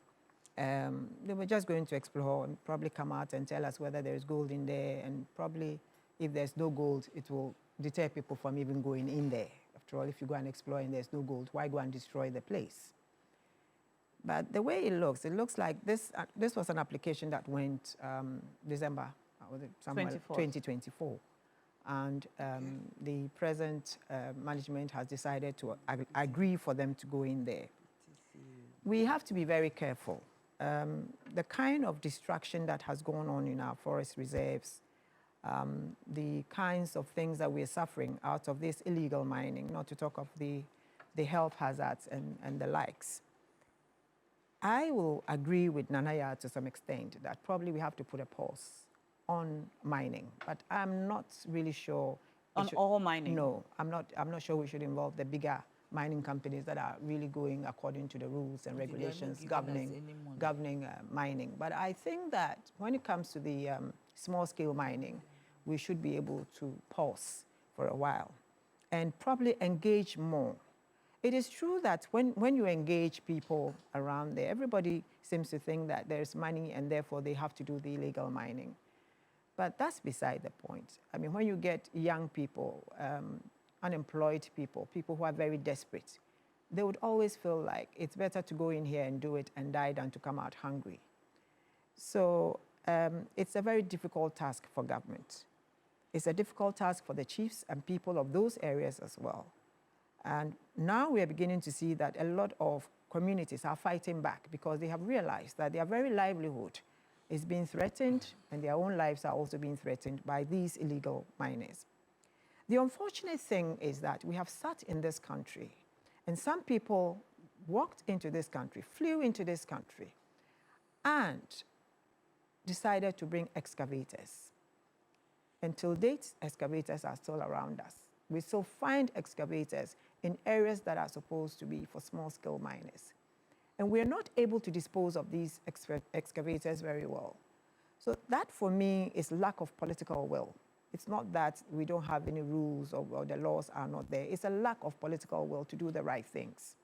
they were just going to explore and probably come out and tell us whether there is gold in there, and probably if there's no gold, it will deter people from even going in there. After all, if you go and explore and there's no gold, why go and destroy the place? But the way it looks like this was an application that went December, was it somewhere 2024. And the present management has decided to agree for them to go in there. We have to be very careful. The kind of destruction that has gone on in our forest reserves, the kinds of things that we're suffering out of this illegal mining, not to talk of the health hazards and the likes. I will agree with Nanaya to some extent that probably we have to put a pause on mining, but I'm not really sure.
On all mining?
No, I'm not sure we should involve the bigger mining companies that are really going according to the rules and regulations governing mining. But I think that when it comes to the small-scale mining, we should be able to pause for a while and probably engage more. It is true that when you engage people around there, everybody seems to think that there's money and therefore they have to do the illegal mining. But that's beside the point. I mean, when you get young people, unemployed people, people who are very desperate, they would always feel like it's better to go in here and do it and die than to come out hungry. So it's a very difficult task for government. It's a difficult task for the chiefs and people of those areas as well. And now we are beginning to see that a lot of communities are fighting back because they have realized that their very livelihood is being threatened and their own lives are also being threatened by these illegal miners. The unfortunate thing is that we have sat in this country and some people walked into this country, flew into this country and decided to bring excavators. Until date, excavators are still around us. We still find excavators in areas that are supposed to be for small-scale miners. And we're not able to dispose of these excavators very well. So that, for me, is lack of political will. It's not that we don't have any rules or the laws are not there. It's a lack of political will to do the right things.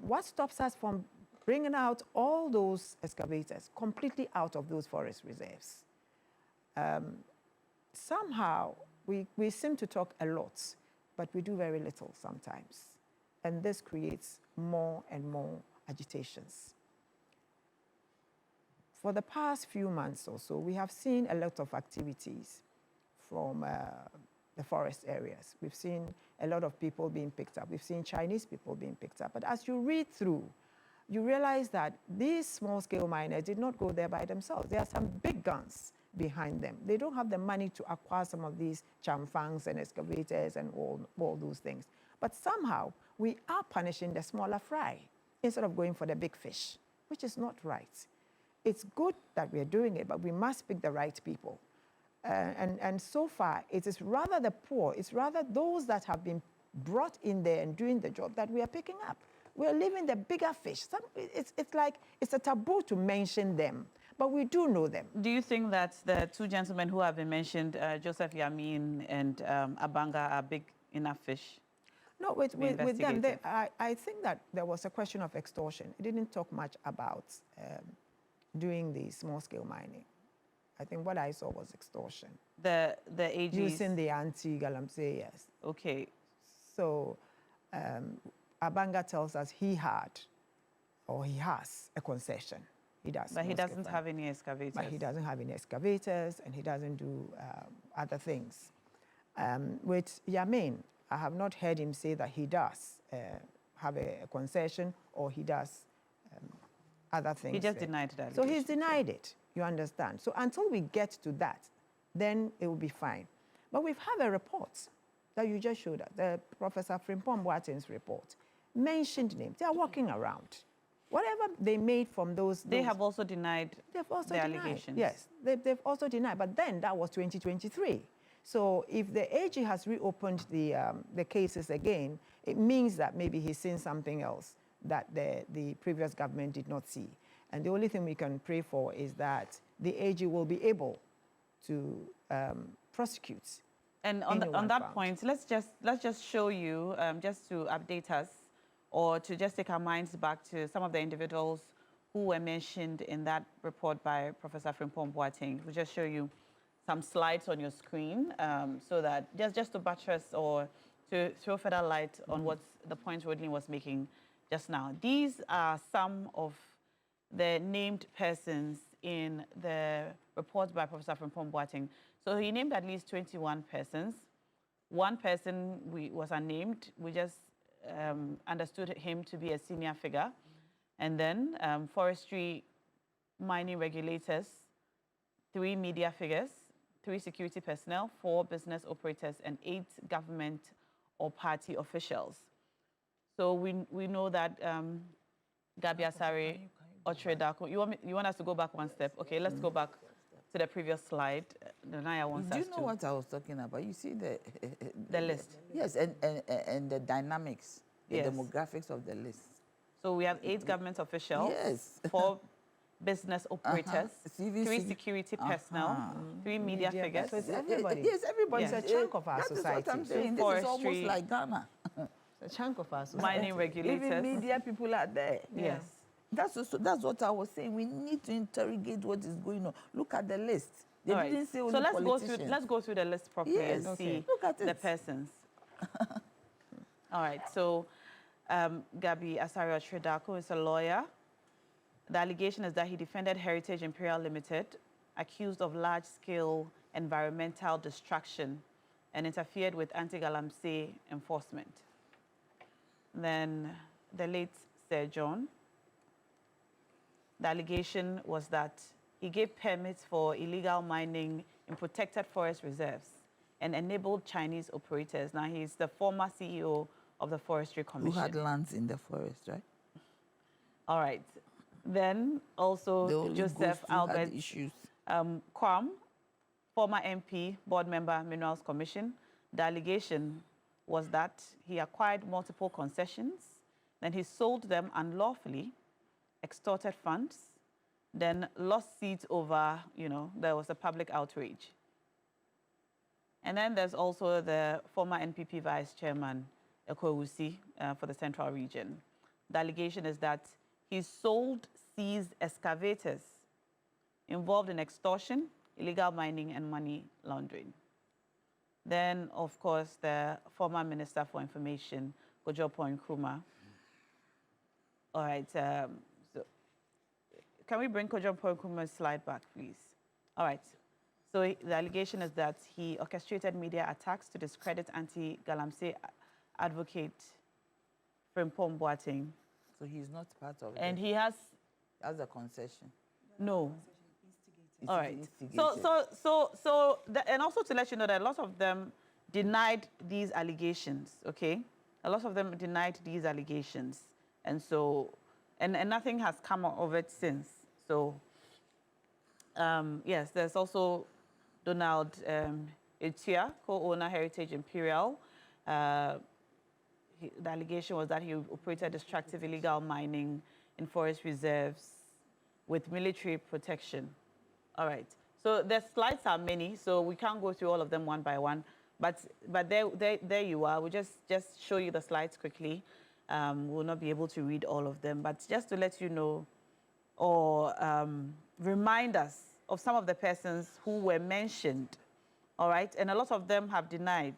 What stops us from bringing out all those excavators completely out of those forest reserves? Somehow, we seem to talk a lot, but we do very little sometimes. And this creates more and more agitations. For the past few months or so, we have seen a lot of activities from the forest areas. We've seen a lot of people being picked up. We've seen Chinese people being picked up. But as you read through, you realize that these small-scale miners did not go there by themselves. There are some big guns behind them. They don't have the money to acquire some of these chamfangs and excavators and all those things. But somehow, we are punishing the smaller fry instead of going for the big fish, which is not right. It's good that we are doing it, but we must pick the right people. And so far, it is rather the poor, it's rather those that have been brought in there and doing the job that we are picking up. We are leaving the bigger fish. It's like it's a taboo to mention them, but we do know them.
Do you think that the two gentlemen who have been mentioned, Joseph Yamin and Abanga, are big enough fish?
No, with them, I think that there was a question of extortion. It didn't talk much about doing the small-scale mining. I think what I saw was extortion.
The AGs?
Using the anti-galamsey, yes.
Okay.
So Abanga tells us he had, or he has, a concession. He does.
But he doesn't have any excavators.
But he doesn't have any excavators, and he doesn't do other things. With Yamin, I have not heard him say that he does have a concession or he does other things.
He just denied that.
So he's denied it, you understand. So until we get to that, then it will be fine. But we've had a report that you just showed us, the Professor Frimpong Boateng's report, mentioned names. They are walking around. Whatever they made from those...
They have also denied the allegations.
Yes, they've also denied. But then that was 2023. So if the AG has reopened the cases again, it means that maybe he's seen something else that the previous government did not see. And the only thing we can pray for is that the AG will be able to prosecute.
And on that point, let's just show you, just to update us, or to just take our minds back to some of the individuals who were mentioned in that report by Professor Frimpong Boateng. We'll just show you some slides on your screen, so that just to buttress or to throw further light on what the point Rodney was making just now. These are some of the named persons in the report by Professor Frimpong Boateng. So he named at least 21 persons. One person was unnamed. We just understood him to be a senior figure. And then forestry mining regulators, 3 media figures, 3 security personnel, 4 business operators, and 8 government or party officials. So we know that Gabi Asare Otredako, you want us to go back one step? Okay, let's go back to the previous slide. Naya wants
Do
us
you know
to.
what I was talking about? You see
The list.
Yes, and the dynamics, the
Yes.
demographics of the list.
So we have 8 government officials,
Yes.
4 business operators,
CV
3 security personnel, 3 media figures.
So it's everybody.
Yes, everybody.
It's a chunk of our society.
That is what I'm saying. This is
Forestry.
almost like Ghana.
It's a chunk of our society.
Mining regulators.
Even media people are there.
Yes.
That's what I was saying. We need to interrogate what is going on. Look at the list. They
All right.
didn't say only
So
politicians.
let's go through the list properly
Yes.
and
Okay.
see
Look at
the
it.
persons. All right. So Gabi Asare Otredako is a lawyer. The allegation is that he defended Heritage Imperial Limited, accused of large-scale environmental destruction, and interfered with anti-galamsey enforcement. Then the late Sir John. The allegation was that he gave permits for illegal mining in protected forest reserves and enabled Chinese operators. Now, he's the former CEO of the Forestry
Who
Commission.
had lands in the forest, right?
All right. Then
The
also
only
Joseph
ghosts who had
Albert
issues.
Kwam, former MP, board member, Minerals Commission. The allegation was that he acquired multiple concessions, then he sold them unlawfully, extorted funds, then lost seats over, there was a public outrage. And then there's also the former NPP vice chairman, Ekowusi, for the Central Region. The allegation is that he sold seized excavators involved in extortion, illegal mining, and money laundering. Then, of course, the former Minister for Information, Kojopo Nkrumah. All right, so can we bring Kojopo Nkrumah's slide back, please? All right. So the allegation is that he orchestrated media attacks to discredit anti-Galamsey advocate Frimpong Boateng.
So he's not part of it.
And he has,
As a concession.
no.
It's
All right.
instigated.
And also to let you know that a lot of them denied these allegations, okay? A lot of them denied these allegations. And so, and nothing has come out of it since. So, yes, there's also Donald Etia, co-owner Heritage Imperial. The allegation was that he operated destructive illegal mining in forest reserves with military protection. All right. So the slides are many, so we can't go through all of them one by one. But there you are. We'll just show you the slides quickly. We'll not be able to read all of them, but just to let you know or remind us of some of the persons who were mentioned. All right. And a lot of them have denied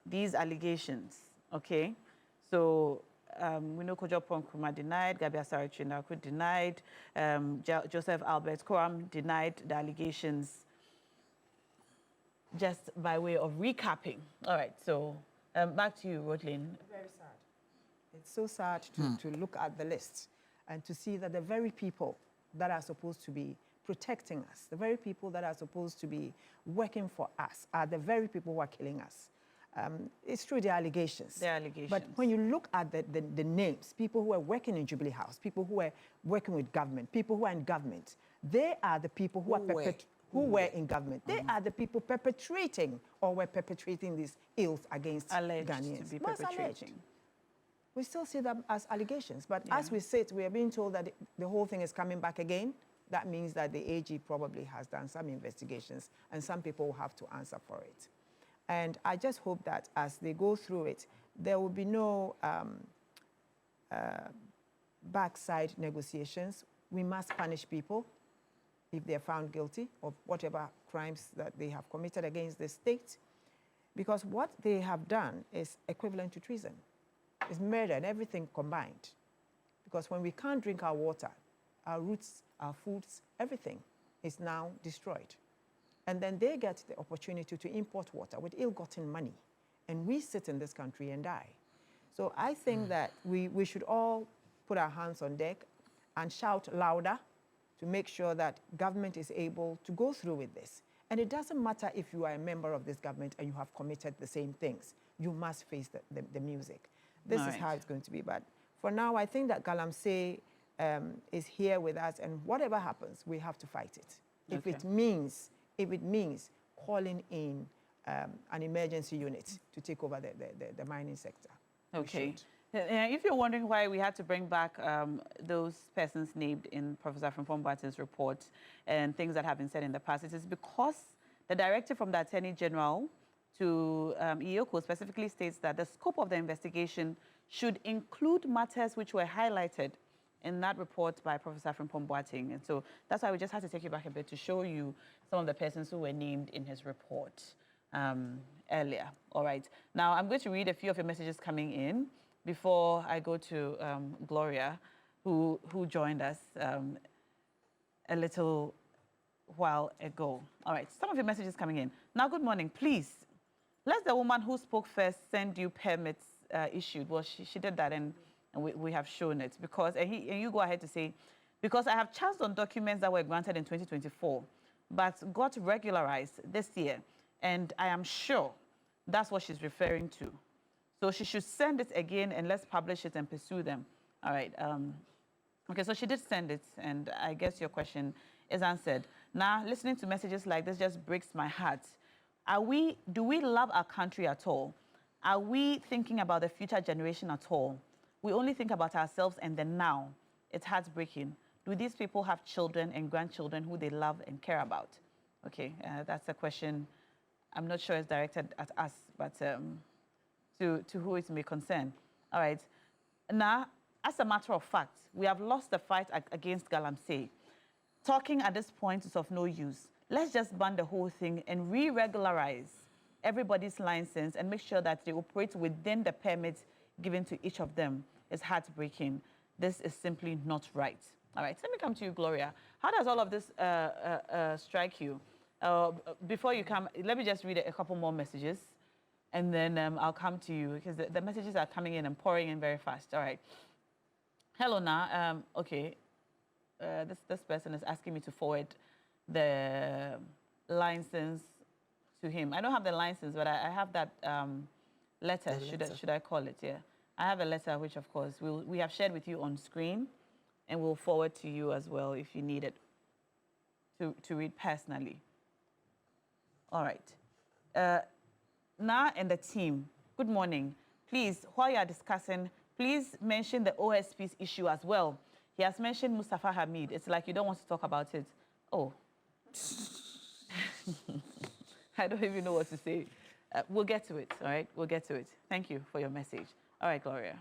these allegations. Okay. So we know Kojopo Nkrumah denied, Gabi Asare Otredako denied, Joseph Albert Kwam denied the allegations, just by way of recapping. All right, so back to you, Rotlin.
Very sad. It's so sad to look at the list and to see that the very people that are supposed to be protecting us, the very people that are supposed to be working for us, are the very people who are killing us. It's true, the allegations.
The allegations.
But when you look at the names, people who are working in Jubilee House, people who are working with government, people who are in government, they are the people who were in government. They are the people perpetrating or were perpetrating these ills against
Alleged
Ghanaians.
to be
Most alleged.
perpetrating.
We still see them as allegations. But as we sit, we are being told that the whole thing is coming back again. That means that the AG probably has done some investigations and some people will have to answer for it. And I just hope that as they go through it, there will be no backside negotiations. We must punish people if they're found guilty of whatever crimes that they have committed against the state, because what they have done is equivalent to treason. It's murder and everything combined. Because when we can't drink our water, our roots, our foods, everything is now destroyed. And then they get the opportunity to import water with ill-gotten money. And we sit in this country and die. So I think that we should all put our hands on deck and shout louder to make sure that government is able to go through with this. And it doesn't matter if you are a member of this government and you have committed the same things. You must face the music. This is how it's going to be. But for now, I think that Galamsey is here with us, and whatever happens, we have to fight it. If it means calling in an emergency unit to take over the mining sector.
Okay. If you're wondering why we had to bring back those persons named in Professor Frimpong Boateng's report and things that have been said in the past, it is because the directive from the Attorney General to EOCO specifically states that the scope of the investigation should include matters which were highlighted in that report by Professor Frimpong Boateng. And so that's why we just had to take you back a bit to show you some of the persons who were named in his report earlier. All right. Now, I'm going to read a few of your messages coming in before I go to Gloria, who joined us a little while ago. All right, some of your messages coming in. Now, good morning. Please, let the woman who spoke first send you permits issued. Well, she did that, and we have shown it. Because, and you go ahead to say, because I have charged on documents that were granted in 2024, but got regularized this year, and I am sure that's what she's referring to. So she should send it again, and let's publish it and pursue them. All right. Okay, so she did send it, and I guess your question is answered. Now, listening to messages like this just breaks my heart. Do we love our country at all? Are we thinking about the future generation at all? We only think about ourselves and the now. It's heartbreaking. Do these people have children and grandchildren who they love and care about? Okay, that's a question I'm not sure it's directed at us, but to who it may concern. All right. Now, as a matter of fact, we have lost the fight against Galamsey. Talking at this point is of no use. Let's just ban the whole thing and re-regularize everybody's license and make sure that they operate within the permits given to each of them. It's heartbreaking. This is simply not right. All right, let me come to you, Gloria. How does all of this strike you? Before you come, let me just read a couple more messages, and then I'll come to you, because the messages are coming in and pouring in very fast. All right. Hello, Na. Okay. This person is asking me to forward the license to him. I don't have the license, but I have that letter. Should I call it? Yeah. I have a letter, which, of course, we have shared with you on screen, and we'll forward to you as well if you need it to read personally. All right. Na and the team, good morning. Please, while you are discussing, please mention the OSP's issue as well. He has mentioned Mustafa Hamid. It's like you don't want to talk about it. Oh. I don't even know what to say. We'll get to it, all right? We'll get to it. Thank you for your message. All right, Gloria.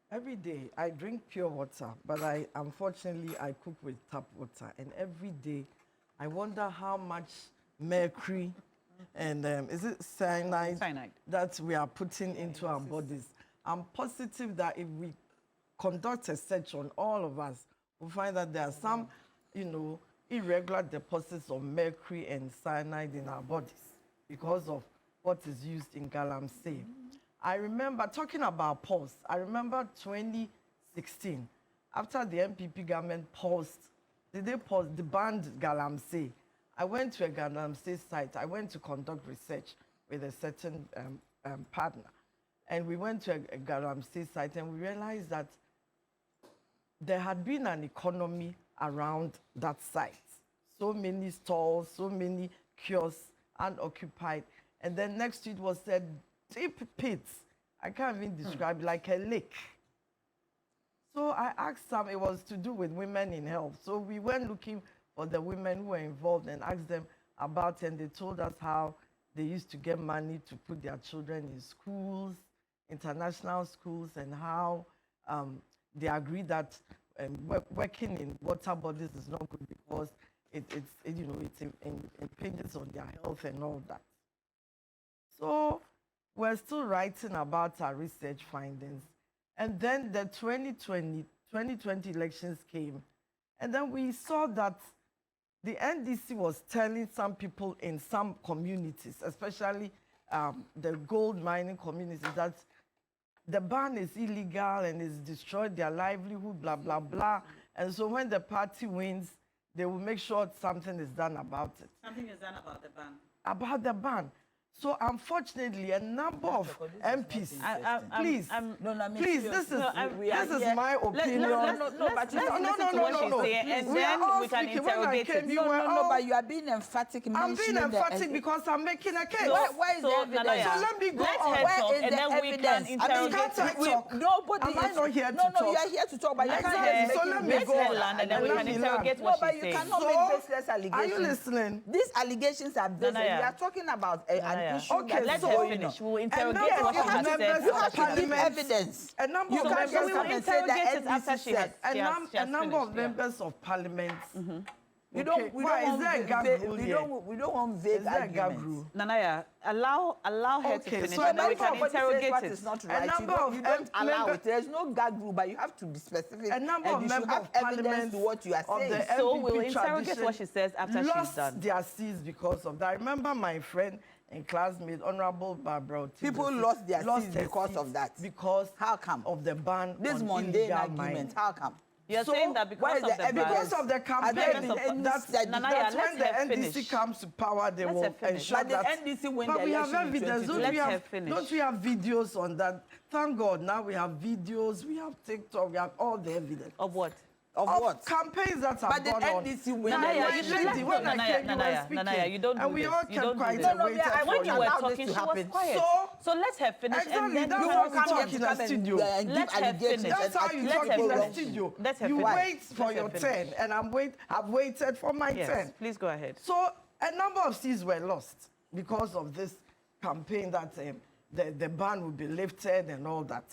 Every day I drink pure water, but unfortunately I cook with tap water. And every day I wonder how much mercury and is it cyanide that we are putting into our bodies. I'm positive that if we conduct a search on all of us, we'll find that there are some, irregular deposits of mercury and cyanide in our bodies because of what is used in Galamsey. I remember talking about pause. I remember 2016, after the MPP government paused, they banned Galamsey. I went to a Galamsey site. I went to conduct research with a certain partner. And we went to a Galamsey site, and we realized that there had been an economy around that site. So many stalls, so many kiosks, unoccupied. And then next to it was a deep pit. I can't even describe it, like a lake. So I asked some, it was to do with women in health. So we went looking for the women who were involved and asked them about it, and they told us how they used to get money to put their children in schools, international schools, and how they agreed that working in water bodies is not good because it impinges on their health and all that. So we're still writing about our research findings, And then the 2020 elections came. And then we saw that the NDC was telling some people in some communities, especially the gold mining communities, that the ban is illegal and it's destroyed their livelihood, blah, blah, blah. And so when the party wins, they will make sure something is done about it.
Something is done about the ban.
About the ban. So unfortunately, a number of MPs, please, please, this is my opinion.
No, but
and then we can interrogate it.
No, but you are being emphatic.
I'm being emphatic because I'm making a case.
Where is the evidence?
So let me go on.
Where is
and
the
then we can
evidence?
interrogate
Nobody.
Am I not here to
No,
talk?
you are here to talk, but you
Exactly.
can't
So let me go on.
and then we can interrogate what
but
she's
you
saying.
cannot make baseless allegations.
Are you listening?
These allegations are baseless. We
Nanaya.
are talking about an issue
Okay,
that
Let
is
her
going
finish.
on.
We'll interrogate
number
what she
of
has said.
members
You have
after she
to
has
give
finished.
evidence.
A number
You
of
can't
members
just
we
come
will
and say
interrogate it
that
after
NDC
she has.
said.
A number of
finished, yeah.
members of parliament.
We
Okay.
don't
Why, is
want
there a gap rule
we
here?
don't want vague
Is there a gap
arguments.
rule?
Nanaya, allow her
Okay,
to finish,
so
and then we
Remember,
can
what you say
interrogate
what
it.
is not
A
right.
number
You
of
don't allow
member-
it. There's no gag rule, but you have to be specific.
A number
and
of
you should
members
have
of
evidence
parliament
to what you are
of
saying.
the
So
MPP
we'll interrogate
tradition
what she says after she's
lost
done.
their seats because of that. I remember my friend and classmate, Honorable Barbara Otibo,
People lost their seats
their
because of that.
Because
How come?
of the ban
This
on
mundane
illegal
argument,
mining.
how come?
You're
So,
saying that
where
because
is
of
the
the
evidence?
ban.
Because of the
Has there
campaign,
been any
that's
study?
Nanaya,
when
let
the
her
NDC
finish.
comes to power, they
Let
will
her finish.
ensure
But the
that.
NDC win
But
the
we have
election in
evidence.
2022.
Let her finish.
Don't we have videos on that? Thank God, now we have videos, we have TikTok, we have all the evidence.
Of what?
Of what?
Campaigns that have
But the
gone on.
NDC win
Now,
the
Nanaya,
my
you should
election.
lady, when I came, you were speaking,
Nanaya, you don't do
and we
this.
all
You
kept
don't do
quiet
this.
and
No,
waited
I
for
When you
allow
were
this
talking,
to
she was
happen.
quiet. So let her finish,
Exactly,
and then
that's
you
how
can
we
come
talk
here
in
to
the
come and
studio.
give
Let her
allegations.
finish.
That's how you
Let
talk
her
in the
finish.
studio.
Let her
You
finish.
wait for
Let her
your
finish.
turn, and I've waited for my
Yes,
turn.
please go ahead.
So a number of seats were lost because of this campaign that the ban would be lifted and all that.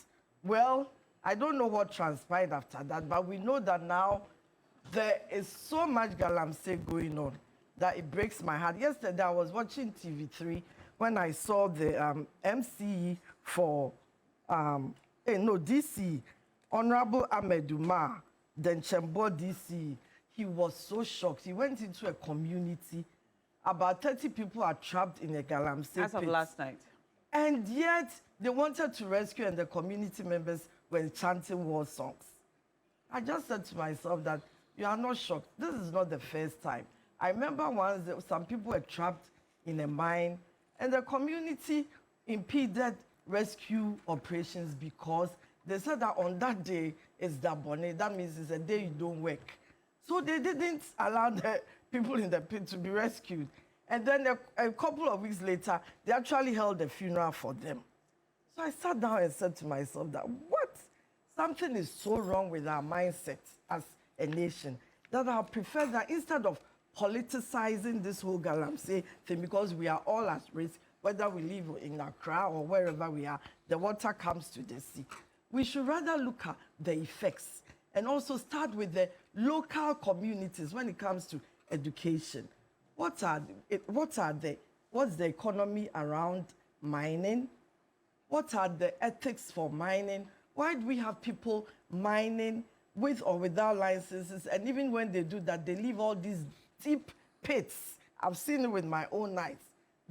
Well, I don't know what transpired after that, but we know that now there is so much galamsey going on that it breaks my heart. Yesterday, I was watching TV3 when I saw the MCE for, DC, Honorable Ahmed Umar, then Chembo DC. He was so shocked. He went into a community. About 30 people are trapped in a galamsey
As of
pit.
last night.
And yet, they wanted to rescue, and the community members were chanting war songs. I just said to myself that you are not shocked. This is not the first time. I remember once some people were trapped in a mine, and the community impeded rescue operations because they said that on that day is Dabone. That means it's a day you don't work. So they didn't allow the people in the pit to be rescued. And then a couple of weeks later, they actually held a funeral for them. So I sat down and said to myself that something is so wrong with our mindset as a nation that I prefer that instead of politicizing this whole galamsey thing, because we are all at risk, whether we live in Accra or wherever we are, the water comes to the sea. We should rather look at the effects and also start with the local communities when it comes to education. What's the economy around mining? What are the ethics for mining? Why do we have people mining with or without licenses? And even when they do that, they leave all these deep pits. I've seen it with my own eyes.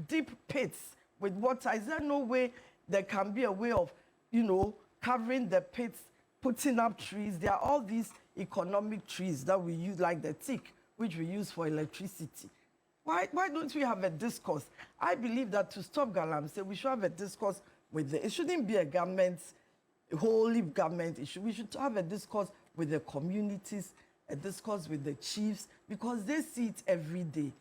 Deep pits with water. Is there no way there can be a way of, covering the pits, putting up trees? There are all these economic trees that we use, like the teak, which we use for electricity. Why don't we have a discourse? I believe that to stop galamsey, we should have a discourse with it shouldn't be a wholly government issue. We should have a discourse with the communities, a discourse with the chiefs, because they see it every day.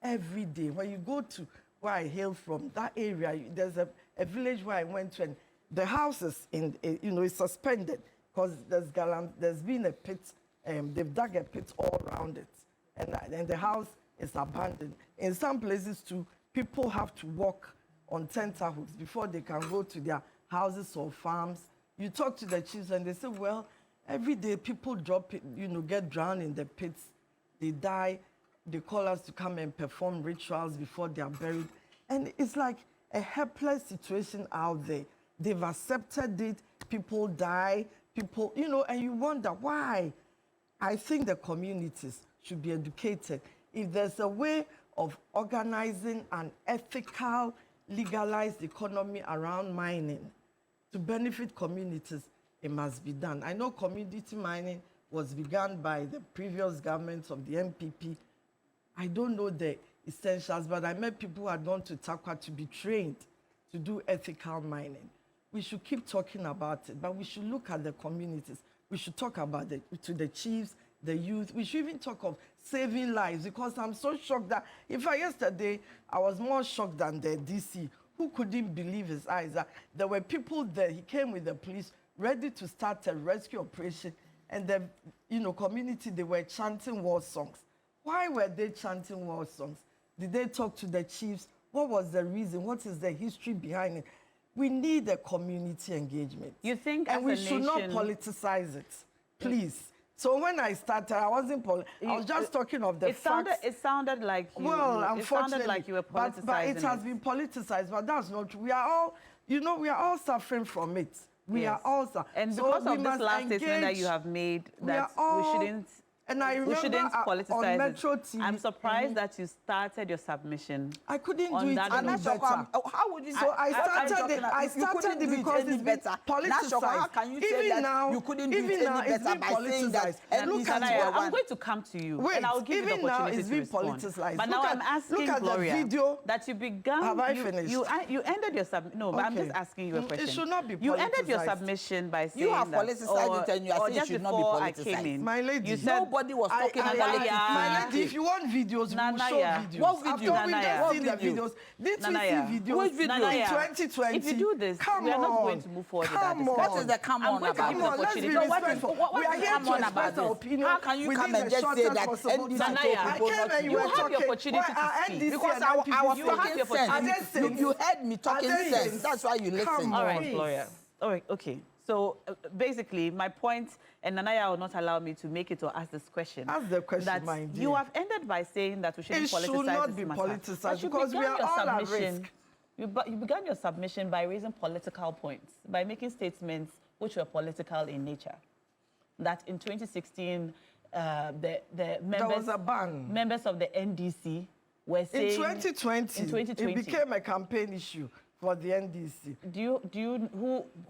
Every day. When you go to where I hail from, that area, there's a village where I went to, and the house is is suspended because there's been a pit, they've dug a pit all around it. And the house is abandoned. In some places too, people have to walk on tenterhooks before they can go to their houses or farms. You talk to the chiefs and they say, well, every day people get drowned in the pits. They die. They call us to come and perform rituals before they are buried. And it's like a helpless situation out there. They've accepted it. people die, people, and you wonder why. I think the communities should be educated. If there's a way of organizing an ethical, legalized economy around mining to benefit communities, it must be done. I know community mining was begun by the previous governments of the MPP. I don't know the essentials, but I met people who had gone to Takwa to be trained to do ethical mining. We should keep talking about it, but we should look at the communities. We should talk about it to the chiefs, the youth. We should even talk of saving lives, because I'm so shocked that, in fact, yesterday, I was more shocked than the DC, who couldn't believe his eyes, that there were people there. He came with the police, ready to start a rescue operation, and the community, they were chanting war songs. Why were they chanting war songs? Did they talk to the chiefs? What was the reason? What is the history behind it? We need a community engagement.
You think
and
as
we
a
should not
nation-
politicize it, please. So when I started, I wasn't. I was just talking of the facts.
It sounded like you.
Well,
it
unfortunately,
sounded like you were politicizing
but it has been politicized. But that's not true. We are all, we are all suffering from it. We are all suffering.
And
so
because
we
of this
must
last statement that
engage.
you have made,
We
that
are all-
we shouldn't.
And I remember
we shouldn't
on
politicize
Metro
it.
TV.
I'm surprised that you started your submission.
I couldn't
on
do it
that
any
note.
better.
How would you
So I started it. I
you
started
couldn't
it
do
because
any
it's been
better.
politicized.
How can you say
Even
that
now,
you couldn't do
even
it
now,
any
it's
better
been
by saying that?
politicized.
And
Look at
Nanaya,
what
I'm going to come to you,
Wait,
and I'll give you the
even now
opportunity
it's
to
been
respond.
politicized.
But
Look
now
at-
I'm asking
look at the
Gloria
video.
that you began.
Have I
you,
finished?
You ended your sub. No, but I'm just
Okay.
asking you a
It
question.
should not be
You ended your
politicized.
submission by saying
You have
that,
politicized it and you are
or
saying it
just
should not be
before I came
politicized.
in,
My lady.
you said
Nobody was talking
I-
about
Nanaya.
My lady, if you want videos, we will show
Nanaya.
videos.
What video?
After we
Nanaya.
just see the
What video?
videos. Did we
Nanaya.
see videos
Which video?
in
Nanaya,
2020?
if you do this,
come
we are not
on.
going to move forward with that
Come
discussion.
on.
What is the come
I'm
on
going to
about?
give you the
Come on, let's be
opportunity.
No, what is-
respectful.
what
We
is
are
the
here
come
to
on
express
about
our
this?
opinion.
How can you
within
come
the
and just say
shortest
that
possible
NDC
time.
Nanaya,
I came and you
you
were
have the
talking.
opportunity
Why
to
are
speak.
NDC
Because
and
I
NPP
was
You
saying-
have the
talking sense.
Are they
opportunity.
saying-
You heard me talking
they
sense.
saying-
That's why you listen.
Come
All
on.
right,
Please.
Gloria. All right, okay. So basically, my point, and Nanaya will not allow me to make it or ask this question.
Ask the question,
that
my dear.
you have ended by saying that we shouldn't
It
politicize
should not
this
be
matter.
politicized
But you
because we
began
are
your
all at
submission-
risk.
You began your submission by raising political points, by making statements which were political in nature. That in 2016, the
There
members,
was a ban.
members of the NDC were saying...
In 2020,
in 2020.
it became a campaign issue for the NDC.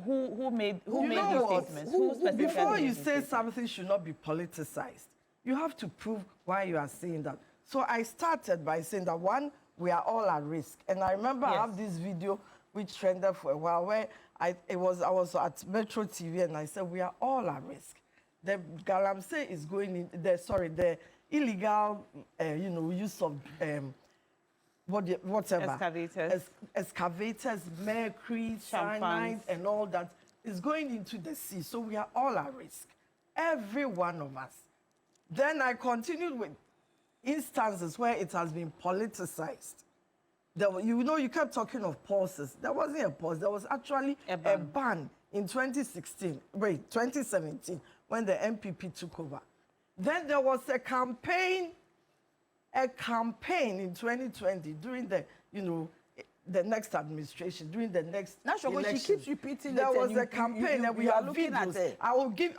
Who made
You
these
know what?
statements? Who specifically
Before
made
you
these
say
statements?
something should not be politicized, you have to prove why you are saying that. So I started by saying that, one, we are all at risk. And I remember I
Yes.
have this video which trended for a while where I was at Metro TV and I said, we are all at risk. The Galamsey is going in, the illegal, use of whatever.
Excavators.
Excavators, mercury,
Champagnes.
cyanide, and all that is going into the sea. So we are all at risk. Every one of us. Then I continued with instances where it has been politicized. You kept talking of pauses. There wasn't a pause. There was actually
A
a
ban.
ban in 2017, when the MPP took over. Then there was a campaign in 2020 during the next administration, during the next
Now, Shoko, she
election.
keeps repeating
there
it
was
and
a campaign and we
you are
have
looking at
videos.
it.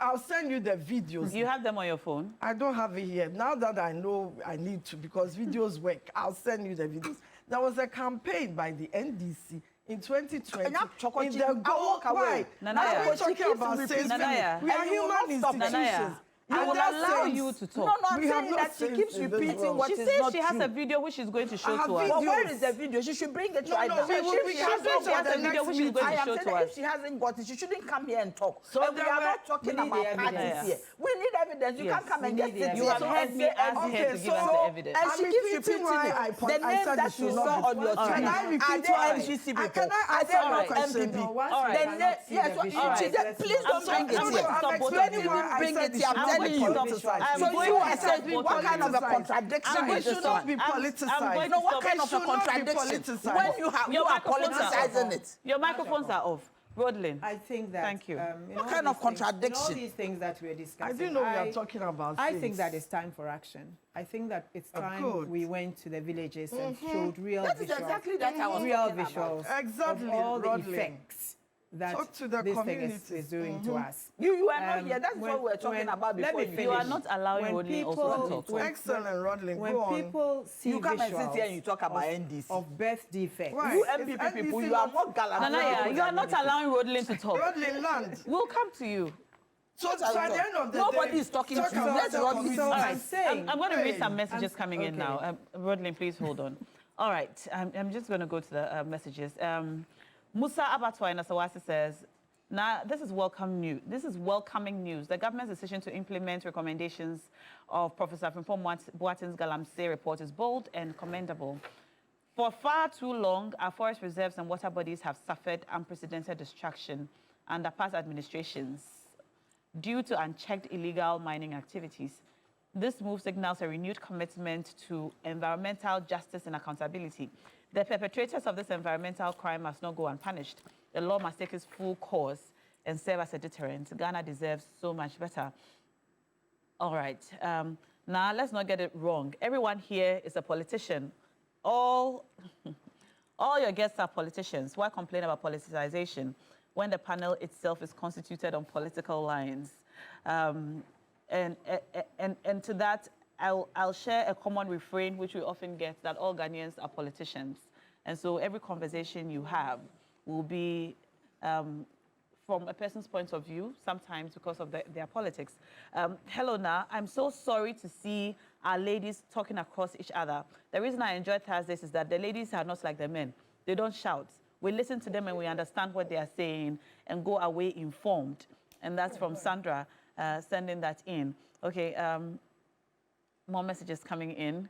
I'll send you the videos.
Do you have them on your phone?
I don't have it here. Now that I know I need to, because videos work, I'll send you the videos. There was a campaign by the NDC in 2020.
And now, Choco,
in
she-
the
I'll
goal,
walk away.
why?
Nanaya.
Are we
She
talking
keeps
about
repeating
safety?
Nanaya.
We are
And you will not
human
stop.
institutions.
Nanaya, I
In
will
that
allow
sense-
you to talk.
No, no, I'm
We have
saying
no
that she
sense
keeps
in this
repeating
world.
what
She
is
says
not
she has
true.
a video which she's going to show
have
to us.
But where
videos.
is the video? She should bring it
No,
right
no,
now.
we will- we
She
can
has
do
it
it
for
at
the
the
video
next
which she's going
I
to
am
show
saying
to
that
us.
if she hasn't got it, she shouldn't come here and talk.
So
And we
there
are
were-
not talking
we need
about
the
parties
evidence.
here. We need evidence. You
Yes.
can't come
We
and
need
just
the
sit
evidence.
You
here.
have
So
heard me
okay,
ask her to give us the evidence.
And
I'm
she keeps
repeating why
repeating
I
it.
put-
The
I
name
said
that
it
you
should not
saw
be-
on your
All
screen.
right.
Can I repeat
Are they
why?
NGC
Can
people?
I
Are
ask
they
you a
not
question?
MPP?
No, once
All
we
right.
Then
cannot see
yes,
the
what
video,
she
right.
said, please don't bring
I'm
it
going
here.
to stop both of
Don't
you.
even bring it here. I'm
I'm
telling
going to
you.
stop- I'm
So
going
you
to
are
stop
saying,
both
what
of
kind
you.
of a
politicized.
contradiction
And
is
it
this
should not
one?
be
I'm going
politicized.
to
No, what
stop-
kind
It
of a
should not be
contradiction?
politicized.
When you
Your
are
microphones are
politicizing
off.
it.
Your microphones are off. Rodlin.
I think that
Thank you.
in
What
all
kind of
these things- in
contradiction?
all these things that we're discussing,
I didn't know we are talking about
I think
things.
that it's time for action. I think that it's
Of
time
course.
we went to the villages and showed real
That is
visuals.
exactly that I was
Real
talking about.
visuals
Exactly,
of all the
Rodlin.
effects that
Talk to the
this thing
community.
is doing to us.
You are not here. That's what we're talking about
let
before
me
you.
You are
finish.
not allowing
When
Rodney also
people-
to talk.
when-
Excellent, Rodlin.
When
Go on.
people see
You come and sit here and you
visuals
talk about NDC.
of birth defects,
Why?
You
It's
MPP people,
NDC
you are
not-
more gallant.
Nanaya, you are not allowing Rodlin to talk.
Rodlin, land.
We'll come to you.
So at the end of the
Nobody
day,
is talking
talk
to you.
about
Let's
the
Rodlin
community.
speak.
So I'm saying,
I'm going to read
Hey.
some messages coming in now.
okay.
Rodlin, please hold on. All right, I'm just going to go to the messages. Musa Abatwa in Asawasi says, now, this is welcome news. This is welcoming news. The government's decision to implement recommendations of Professor Frimpong Boateng's Galamsey report is bold and commendable. For far too long, our forest reserves and water bodies have suffered unprecedented destruction under past administrations due to unchecked illegal mining activities. This move signals a renewed commitment to environmental justice and accountability. The perpetrators of this environmental crime must not go unpunished. The law must take its full course and serve as a deterrent. Ghana deserves so much better. All right. Now, let's not get it wrong. Everyone here is a politician. All your guests are politicians. Why complain about politicization when the panel itself is constituted on political lines? And to that, I'll share a common refrain which we often get, that all Ghanaians are politicians. And so every conversation you have will be from a person's point of view, sometimes because of their politics. Hello, Na. I'm so sorry to see our ladies talking across each other. The reason I enjoy Thursdays is that the ladies are not like the men. They don't shout. We listen to them and we understand what they are saying and go away informed. And that's from Sandra sending that in. Okay, more messages coming in.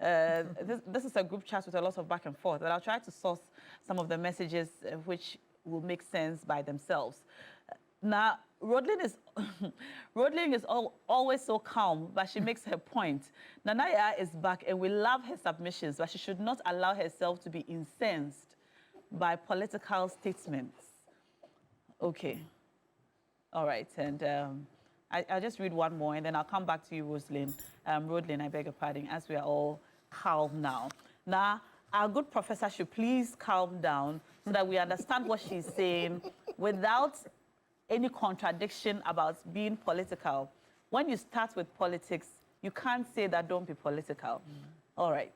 This is a group chat with a lot of back and forth, but I'll try to source some of the messages which will make sense by themselves. Now, Rodlin is always so calm, but she makes her point. Nanaya is back, and we love her submissions, but she should not allow herself to be incensed by political statements. Okay. All right, and I'll just read one more, and then I'll come back to you, Rodlin, I beg your pardon, as we are all calm now. Now, our good professor should please calm down so that we understand what she's saying without any contradiction about being political. When you start with politics, you can't say that don't be political. All right.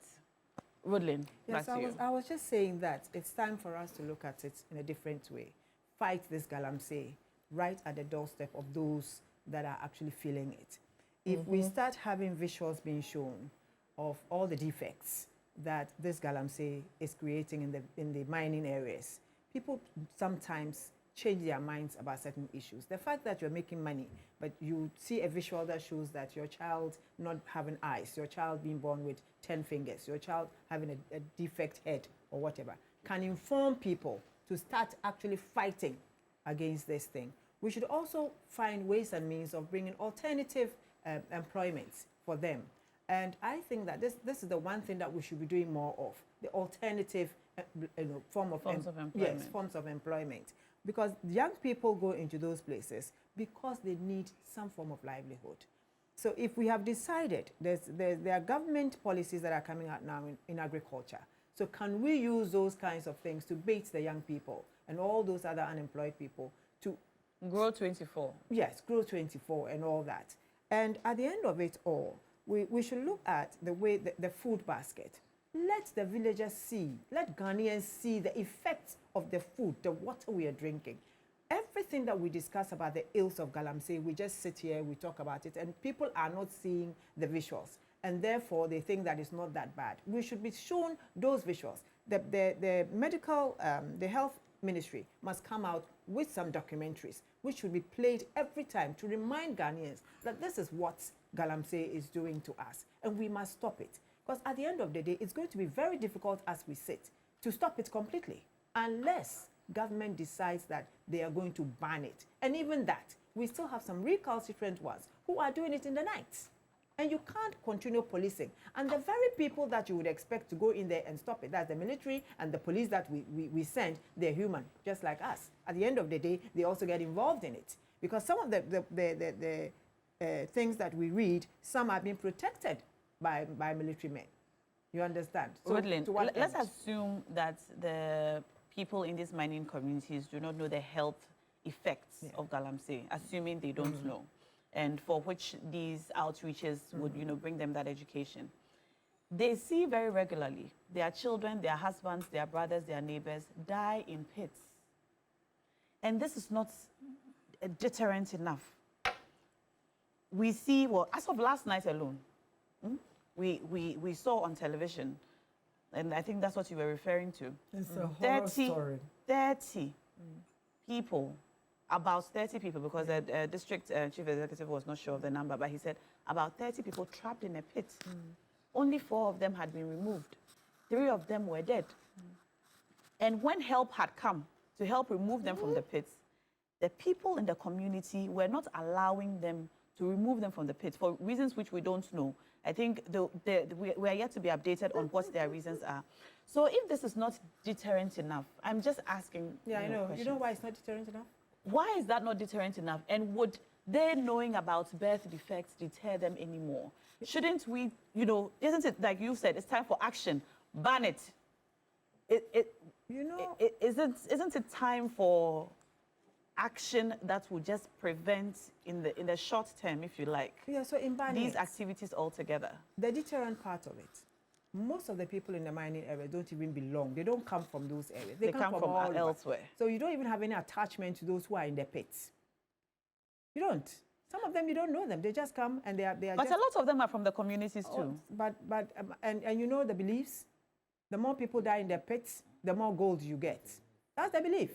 Rodlin,
yes,
back to you.
I was just saying that it's time for us to look at it in a different way. Fight this galamsey right at the doorstep of those that are actually feeling it. If we start having visuals being shown of all the defects that this galamsey is creating in the mining areas, people sometimes change their minds about certain issues. The fact that you're making money, but you see a visual that shows that your child not having eyes, your child being born with 10 fingers, your child having a defect head or whatever, can inform people to start actually fighting against this thing. We should also find ways and means of bringing alternative employments for them. And I think that this is the one thing that we should be doing more of, the alternative forms of employment. Yes, forms of employment. Because young people go into those places because they need some form of livelihood. So if we have decided, there are government policies that are coming out now in agriculture. So can we use those kinds of things to bait the young people and all those other unemployed people to
Grow 24.
Yes, Grow 24 and all that. And at the end of it all, we should look at the way the food basket. Let the villagers see, let Ghanaians see the effects of the food, the water we are drinking. Everything that we discuss about the ills of galamsey, we just sit here, we talk about it, and people are not seeing the visuals. And therefore, they think that it's not that bad. We should be shown those visuals. The medical, the health ministry must come out with some documentaries which should be played every time to remind Ghanaians that this is what galamsey is doing to us, and we must stop it. Because at the end of the day, it's going to be very difficult as we sit to stop it completely, unless government decides that they are going to ban it. And even that, we still have some recalcitrant ones who are doing it in the night. And you can't continue policing. And the very people that you would expect to go in there and stop it, that's the military and the police that we send, they're human, just like us. At the end of the day, they also get involved in it. Because some of the things that we read, some are being protected by military men. You understand?
So, Rodlin, let's assume that the people in these mining communities do not know the health effects of galamsey, assuming they don't know, and for which these outreaches would, bring them that education. They see very regularly their children, their husbands, their brothers, their neighbors die in pits. And this is not a deterrent enough. We see, well, as of last night alone, we saw on television, and I think that's what you were referring to.
It's a horror story.
30 people, about 30 people, because the district chief executive was not sure of the number, but he said about 30 people trapped in a pit. Only 4 of them had been removed. 3 of them were dead. And when help had come to help remove them from the pits, the people in the community were not allowing them to remove them from the pit for reasons which we don't know. I think we are yet to be updated on what their reasons are. So if this is not deterrent enough, I'm just asking.
Yeah, I know. You know why it's not deterrent enough?
Why is that not deterrent enough? And would their knowing about birth defects deter them anymore? Shouldn't we, isn't it like you said, it's time for action, ban it. Isn't it time for action that will just prevent in the short term, if you like,
so in banning
these activities altogether?
The deterrent part of it, most of the people in the mining area don't even belong. They don't come from those areas. They come from all
elsewhere.
So you don't even have any attachment to those who are in the pits. You don't. Some of them, you don't know them. They just come and they are
But a lot of them are from the communities too.
And you know the beliefs? The more people die in the pits, the more gold you get. That's the belief.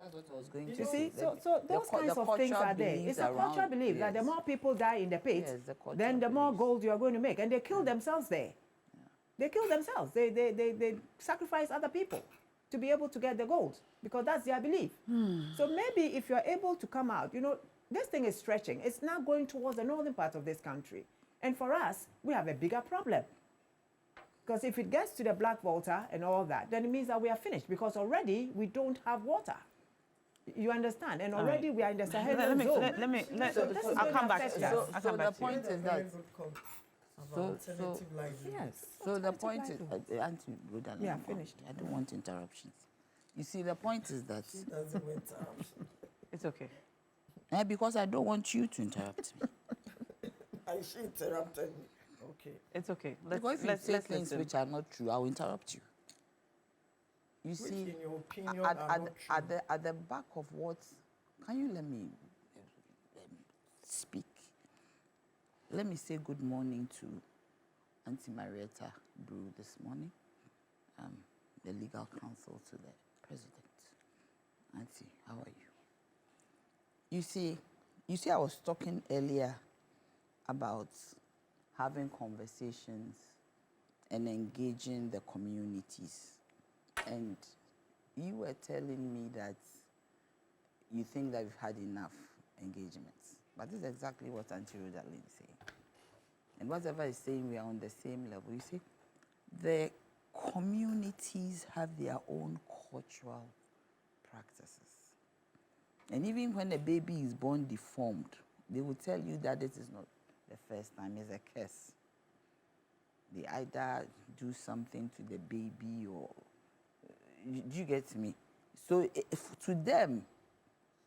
That's what I was going to
You
say.
see, so those kinds of things are there. It's a cultural belief that the more people die in the pit, then the more gold you are going to make. And they kill themselves there. They kill themselves. They sacrifice other people to be able to get the gold because that's their belief. So maybe if you're able to come out, this thing is stretching. It's now going towards the northern part of this country. And for us, we have a bigger problem. Because if it gets to the Black Water and all that, then it means that we are finished because already we don't have water. You understand? And already we are in the Sahel zone.
I'll come back to that.
So the point is that.
Yes.
So the point is, Auntie Rhoda,
Yeah, finished.
I don't want interruptions. You see, the point is that.
She doesn't want interruption.
It's okay.
Because I don't want you to interrupt me.
She interrupted me. Okay.
It's okay.
Because if you say things which are not true, I'll interrupt you. You
Which,
see,
in your opinion,
at the back of what, can you let me speak? Let me say good morning to Auntie Marietta Brew this morning, the legal counsel to the president. Auntie, how are you? You see, I was talking earlier about having conversations and engaging the communities. And you were telling me that you think that we've had enough engagements. But this is exactly what Auntie Rhoda is saying. And whatever is saying, we are on the same level. You see, the communities have their own cultural practices. And even when a baby is born deformed, they will tell you that this is not the first time, it's a curse. They either do something to the baby or... Do you get me? So to them,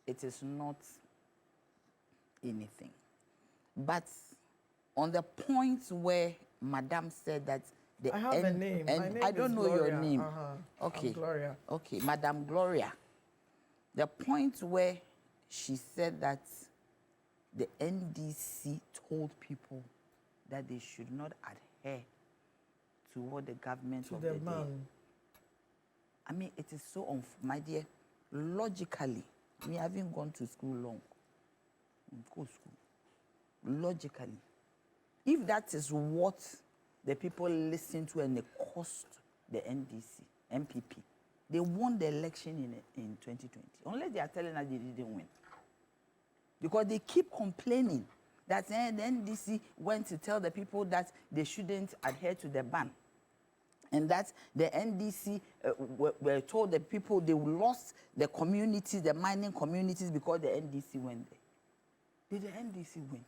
it is not anything. But on the point where Madame said that the
I have a name. My name
I don't
is
know
Gloria.
your name. Okay.
I'm Gloria.
Okay, Madame Gloria. The point where she said that the NDC told people that they should not adhere to what the government of the day. I mean, it is so my dear, logically, me having gone to school long, logically, if that is what the people listen to and they cost the NDC, MPP, they won the election in 2020, unless they are telling us they didn't win. Because they keep complaining that the NDC went to tell the people that they shouldn't adhere to the ban. And that the NDC were told the people they lost the communities, the mining communities, because the NDC went there. Did the NDC win?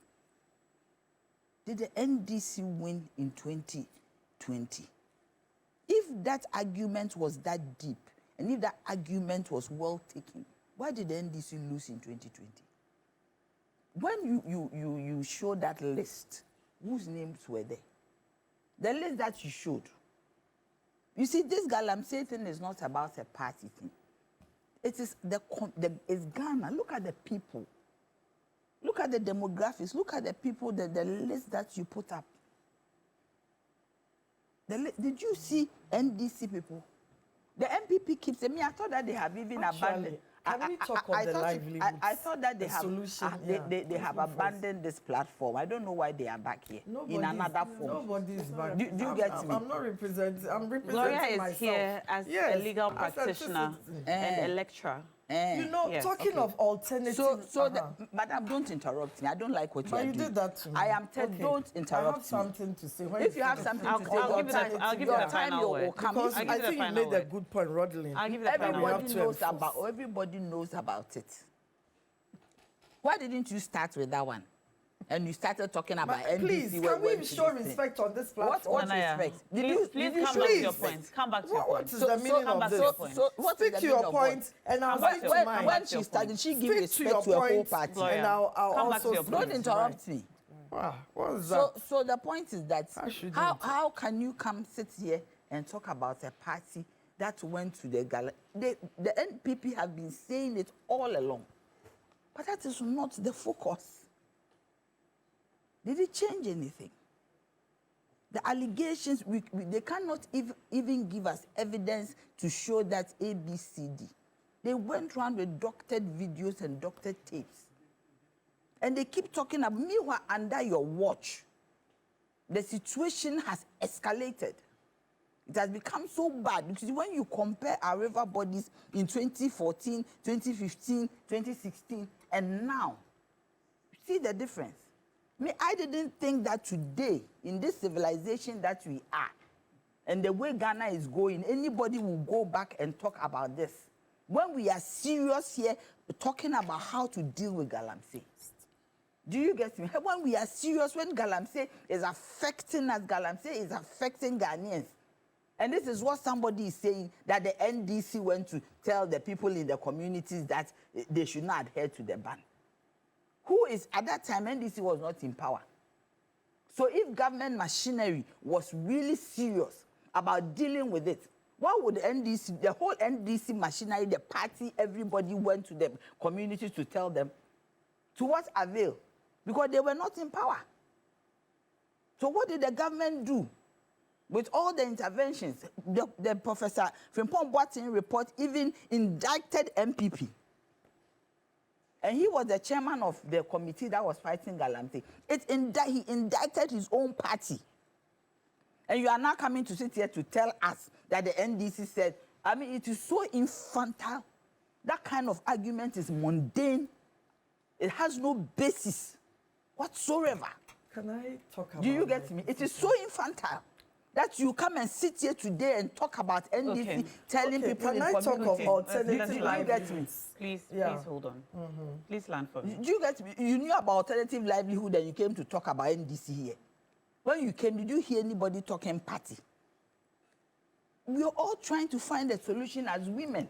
Did the NDC win in 2020? if that argument was that deep, and if that argument was well taken, why did the NDC lose in 2020? When you show that list, whose names were there? The list that you showed. You see, this Galamsey thing is not about a party thing. It is it's Ghana. Look at the people. Look at the demographics. Look at the people, the list that you put up. Did you see NDC people? The MPP keeps saying, I thought that they have even abandoned.
Can we talk of the livelihoods?
I thought that they have
solution,
they have abandoned this platform. I don't know why they are back here in another form.
Nobody is back.
Do you get me?
I'm not representing. I'm representing
Gloria is
myself.
here as a legal practitioner and a lecturer.
You know, talking of alternatives.
Madam, don't interrupt me. I don't like what you are doing.
You did that to me.
I am telling don't interrupt
I have
me.
something to say.
If you have something to say,
I'll give you the final word.
Because I think you made a good point, Rodlin.
I'll give you the final word.
Everybody knows about it. Why didn't you start with that one? And you started talking about NDC.
Please, can we show respect on this platform?
What respect?
Please come back to your point. Come back to your point.
What is the meaning of this? Speak to your point, and I'll speak to mine.
When she started, she gave respect to a whole party.
And I'll also
don't interrupt me.
Wow, what is that?
So the point is that how can you come sit here and talk about a party that went to the gala? The NPP have been saying it all along, but that is not the focus. Did it change anything? The allegations, they cannot even give us evidence to show that ABCD. They went around with doctored videos and doctored tapes. And they keep talking about, meanwhile, under your watch, the situation has escalated. It has become so bad because when you compare our river bodies in 2014, 2015, 2016, and now, you see the difference. I didn't think that today, in this civilization that we are, and the way Ghana is going, anybody will go back and talk about this. When we are serious here, talking about how to deal with Galamsey. Do you get me? When we are serious, when Galamsey is affecting us, Galamsey is affecting Ghanaians. And this is what somebody is saying, that the NDC went to tell the people in the communities that they should not adhere to the ban. Who is, at that time, NDC was not in power. So if government machinery was really serious about dealing with it, why would NDC, the whole NDC machinery, the party, everybody went to the communities to tell them? To what avail? Because they were not in power. So what did the government do? With all the interventions, the Professor Frimpong Boateng report even indicted MPP. And he was the chairman of the committee that was fighting Galamsey. He indicted his own party. And you are now coming to sit here to tell us that the NDC said, I mean, it is so infantile. That kind of argument is mundane. It has no basis whatsoever.
Can I talk about
Do you get me? It is so infantile that you come and sit here today and talk about NDC telling people in
Can I talk of alternative
livelihoods?
Please hold on. Please land for me.
Do you get me? You knew about alternative livelihood and you came to talk about NDC here. When you came, did you hear anybody talking party? We are all trying to find a solution as women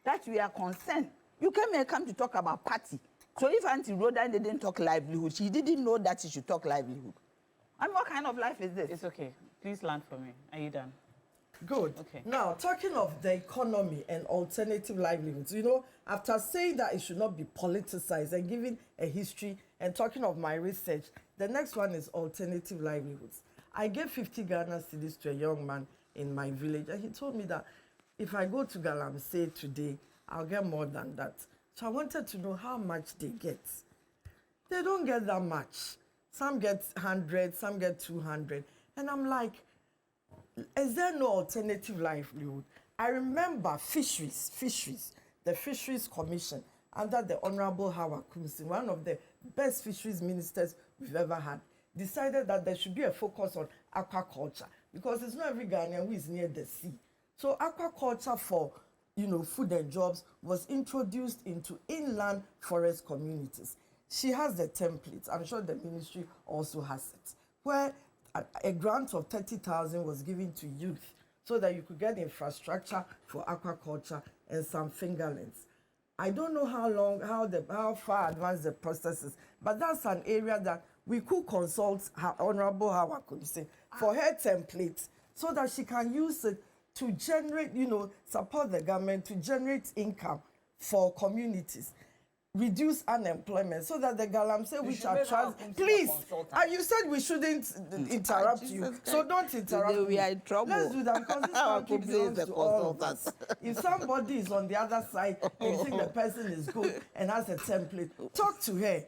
that we are concerned. You came here to talk about party. So if Auntie Rhoda didn't talk livelihood, she didn't know that she should talk livelihood. I mean, what kind of life is this?
It's okay. Please land for me. Are you done?
Good.
Okay.
Now, talking of the economy and alternative livelihoods, you know, after saying that it should not be politicized and giving a history and talking of my research, the next one is alternative livelihoods. I gave 50 Ghana cedis to a young man in my village, and he told me that if I go to Galamsey today, I'll get more than that. So I wanted to know how much they get. They don't get that much. Some get 100, some get 200. And I'm like, is there no alternative livelihood? I remember fisheries, the Fisheries Commission under the Honorable Howard Kumsin, one of the best fisheries ministers we've ever had, decided that there should be a focus on aquaculture because it's not every Ghanaian who is near the sea. So aquaculture for, you know, food and jobs was introduced into inland forest communities. She has the templates. I'm sure the ministry also has it, where a grant of 30,000 was given to youth so that you could get infrastructure for aquaculture and some fingerlings. I don't know how far advanced the process is, but that's an area that we could consult Honorable Hawa Kunse for her template so that she can use it to generate, support the government to generate income for communities, reduce unemployment, so that the galamsey which are please, you said we shouldn't interrupt you, so don't interrupt me.
We are in trouble.
Let's do that because this country belongs to all of us. If somebody is on the other side and you think the person is good and has a template, talk to her.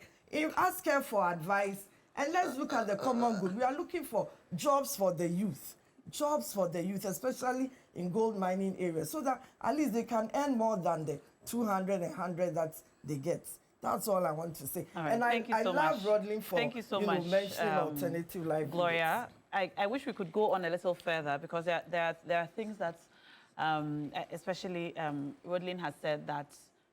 Ask her for advice, and let's look at the common good. We are looking for jobs for the youth. Jobs for the youth, especially in gold mining areas, so that at least they can earn more than the 200 and 100 that they get. That's all I want to say.
All right.
And I love Rodling for
thank you so much,
mentioning alternative life.
Gloria. I wish we could go on a little further because there are things that, especially Rodling has said that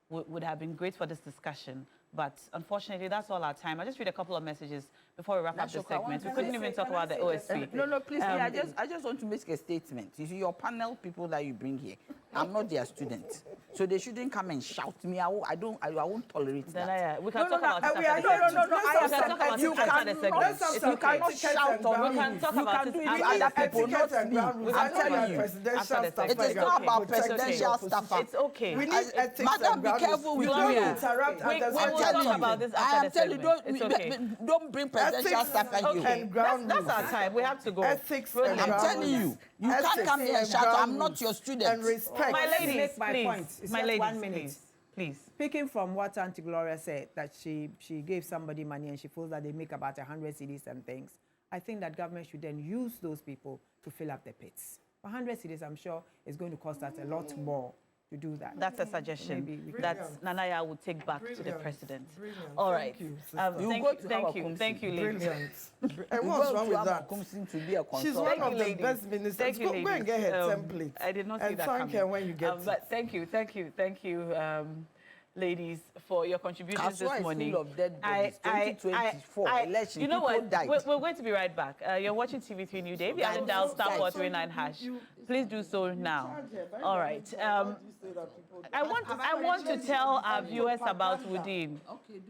would have been great for this discussion. But unfortunately, that's all our time. I'll just read a couple of messages before we wrap up the segment. We couldn't even talk about the OSP.
No, please. I just want to make a statement. You see, your panel people that you bring here, I'm not their student, so they shouldn't come and shout me. I won't tolerate that.
We can talk about it.
You cannot shout on me.
can talk
You
about
can
it
do it
after
other people, not me. I'm telling you. It is not about presidential stuff.
It's okay.
We need ethics.
Madam, be careful with
don't
you.
interrupt
We
others.
will talk about this after the segment. It's okay.
Don't bring presidential stuff and you.
And ground
That's our time. We have to go.
Ethics
Rodling.
and
I'm
ground
telling you, you can't
Ethics
come here and
and
shout,
ground
I'm not your student.
and respect.
My
Let me
ladies,
make my
please.
point. It's
My
just
ladies,
1 minute.
please.
Speaking from what Auntie Gloria said, that she gave somebody money and she feels that they make about 100 cedis and things, I think that government should then use those people to fill up the pits. 100 cedis, I'm sure, is going to cost us a lot more to do that.
That's a suggestion that Nanaya will take back to the president.
Brilliant.
All right.
Thank you, sister.
Thank you, ladies.
Brilliant. And what's wrong with that?
To be a
She's
consultant.
one of the best ministers. Go and get her template.
I did not see
and
that
thank
coming.
her when you get it.
But thank you, ladies, for your contributions this morning.
Full of dead bodies. 2024 election.
You know
people
what?
died.
We're going to be right back. You're watching TV3 NewDay. If you haven't dialed *439#, please do so now. All right. I want to tell our viewers about Woodin.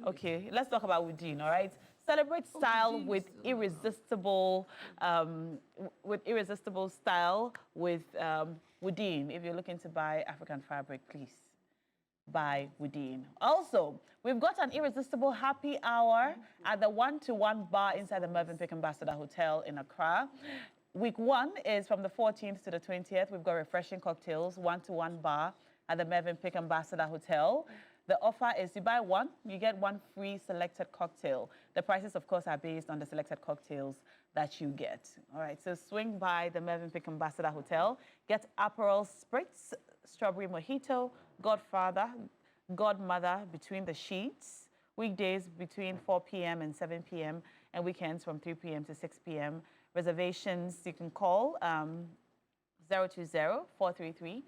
Okay, let's talk about Woodin. All right. Celebrate style with irresistible style with Woodin. If you're looking to buy African fabric, please buy Woodin. Also, we've got an irresistible happy hour at the 1-to-1 bar inside the Mervyn Pick Ambassador Hotel in Accra. Week 1 is from the 14th to the 20th. We've got refreshing cocktails, 1-to-1 bar at the Mervyn Pick Ambassador Hotel. The offer is you buy one, you get one free selected cocktail. The prices, of course, are based on the selected cocktails that you get. All right, so swing by the Mervyn Pick Ambassador Hotel, get Aperol Spritz, Strawberry Mojito, Godfather, Godmother between the sheets, weekdays between 4 p.m. and 7 p.m., and weekends from 3 p.m. to 6 p.m. Reservations, you can call 020-433-3136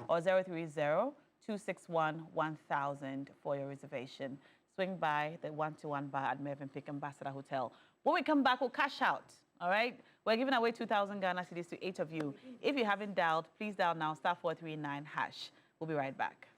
or 030-261-1000 for your reservation. Swing by the 1-to-1 bar at Mervyn Pick Ambassador Hotel. When we come back, we'll cash out, all right? We're giving away 2,000 Ghana cedis to 8 of you. If you haven't dialed, please dial now, *439#. We'll be right back.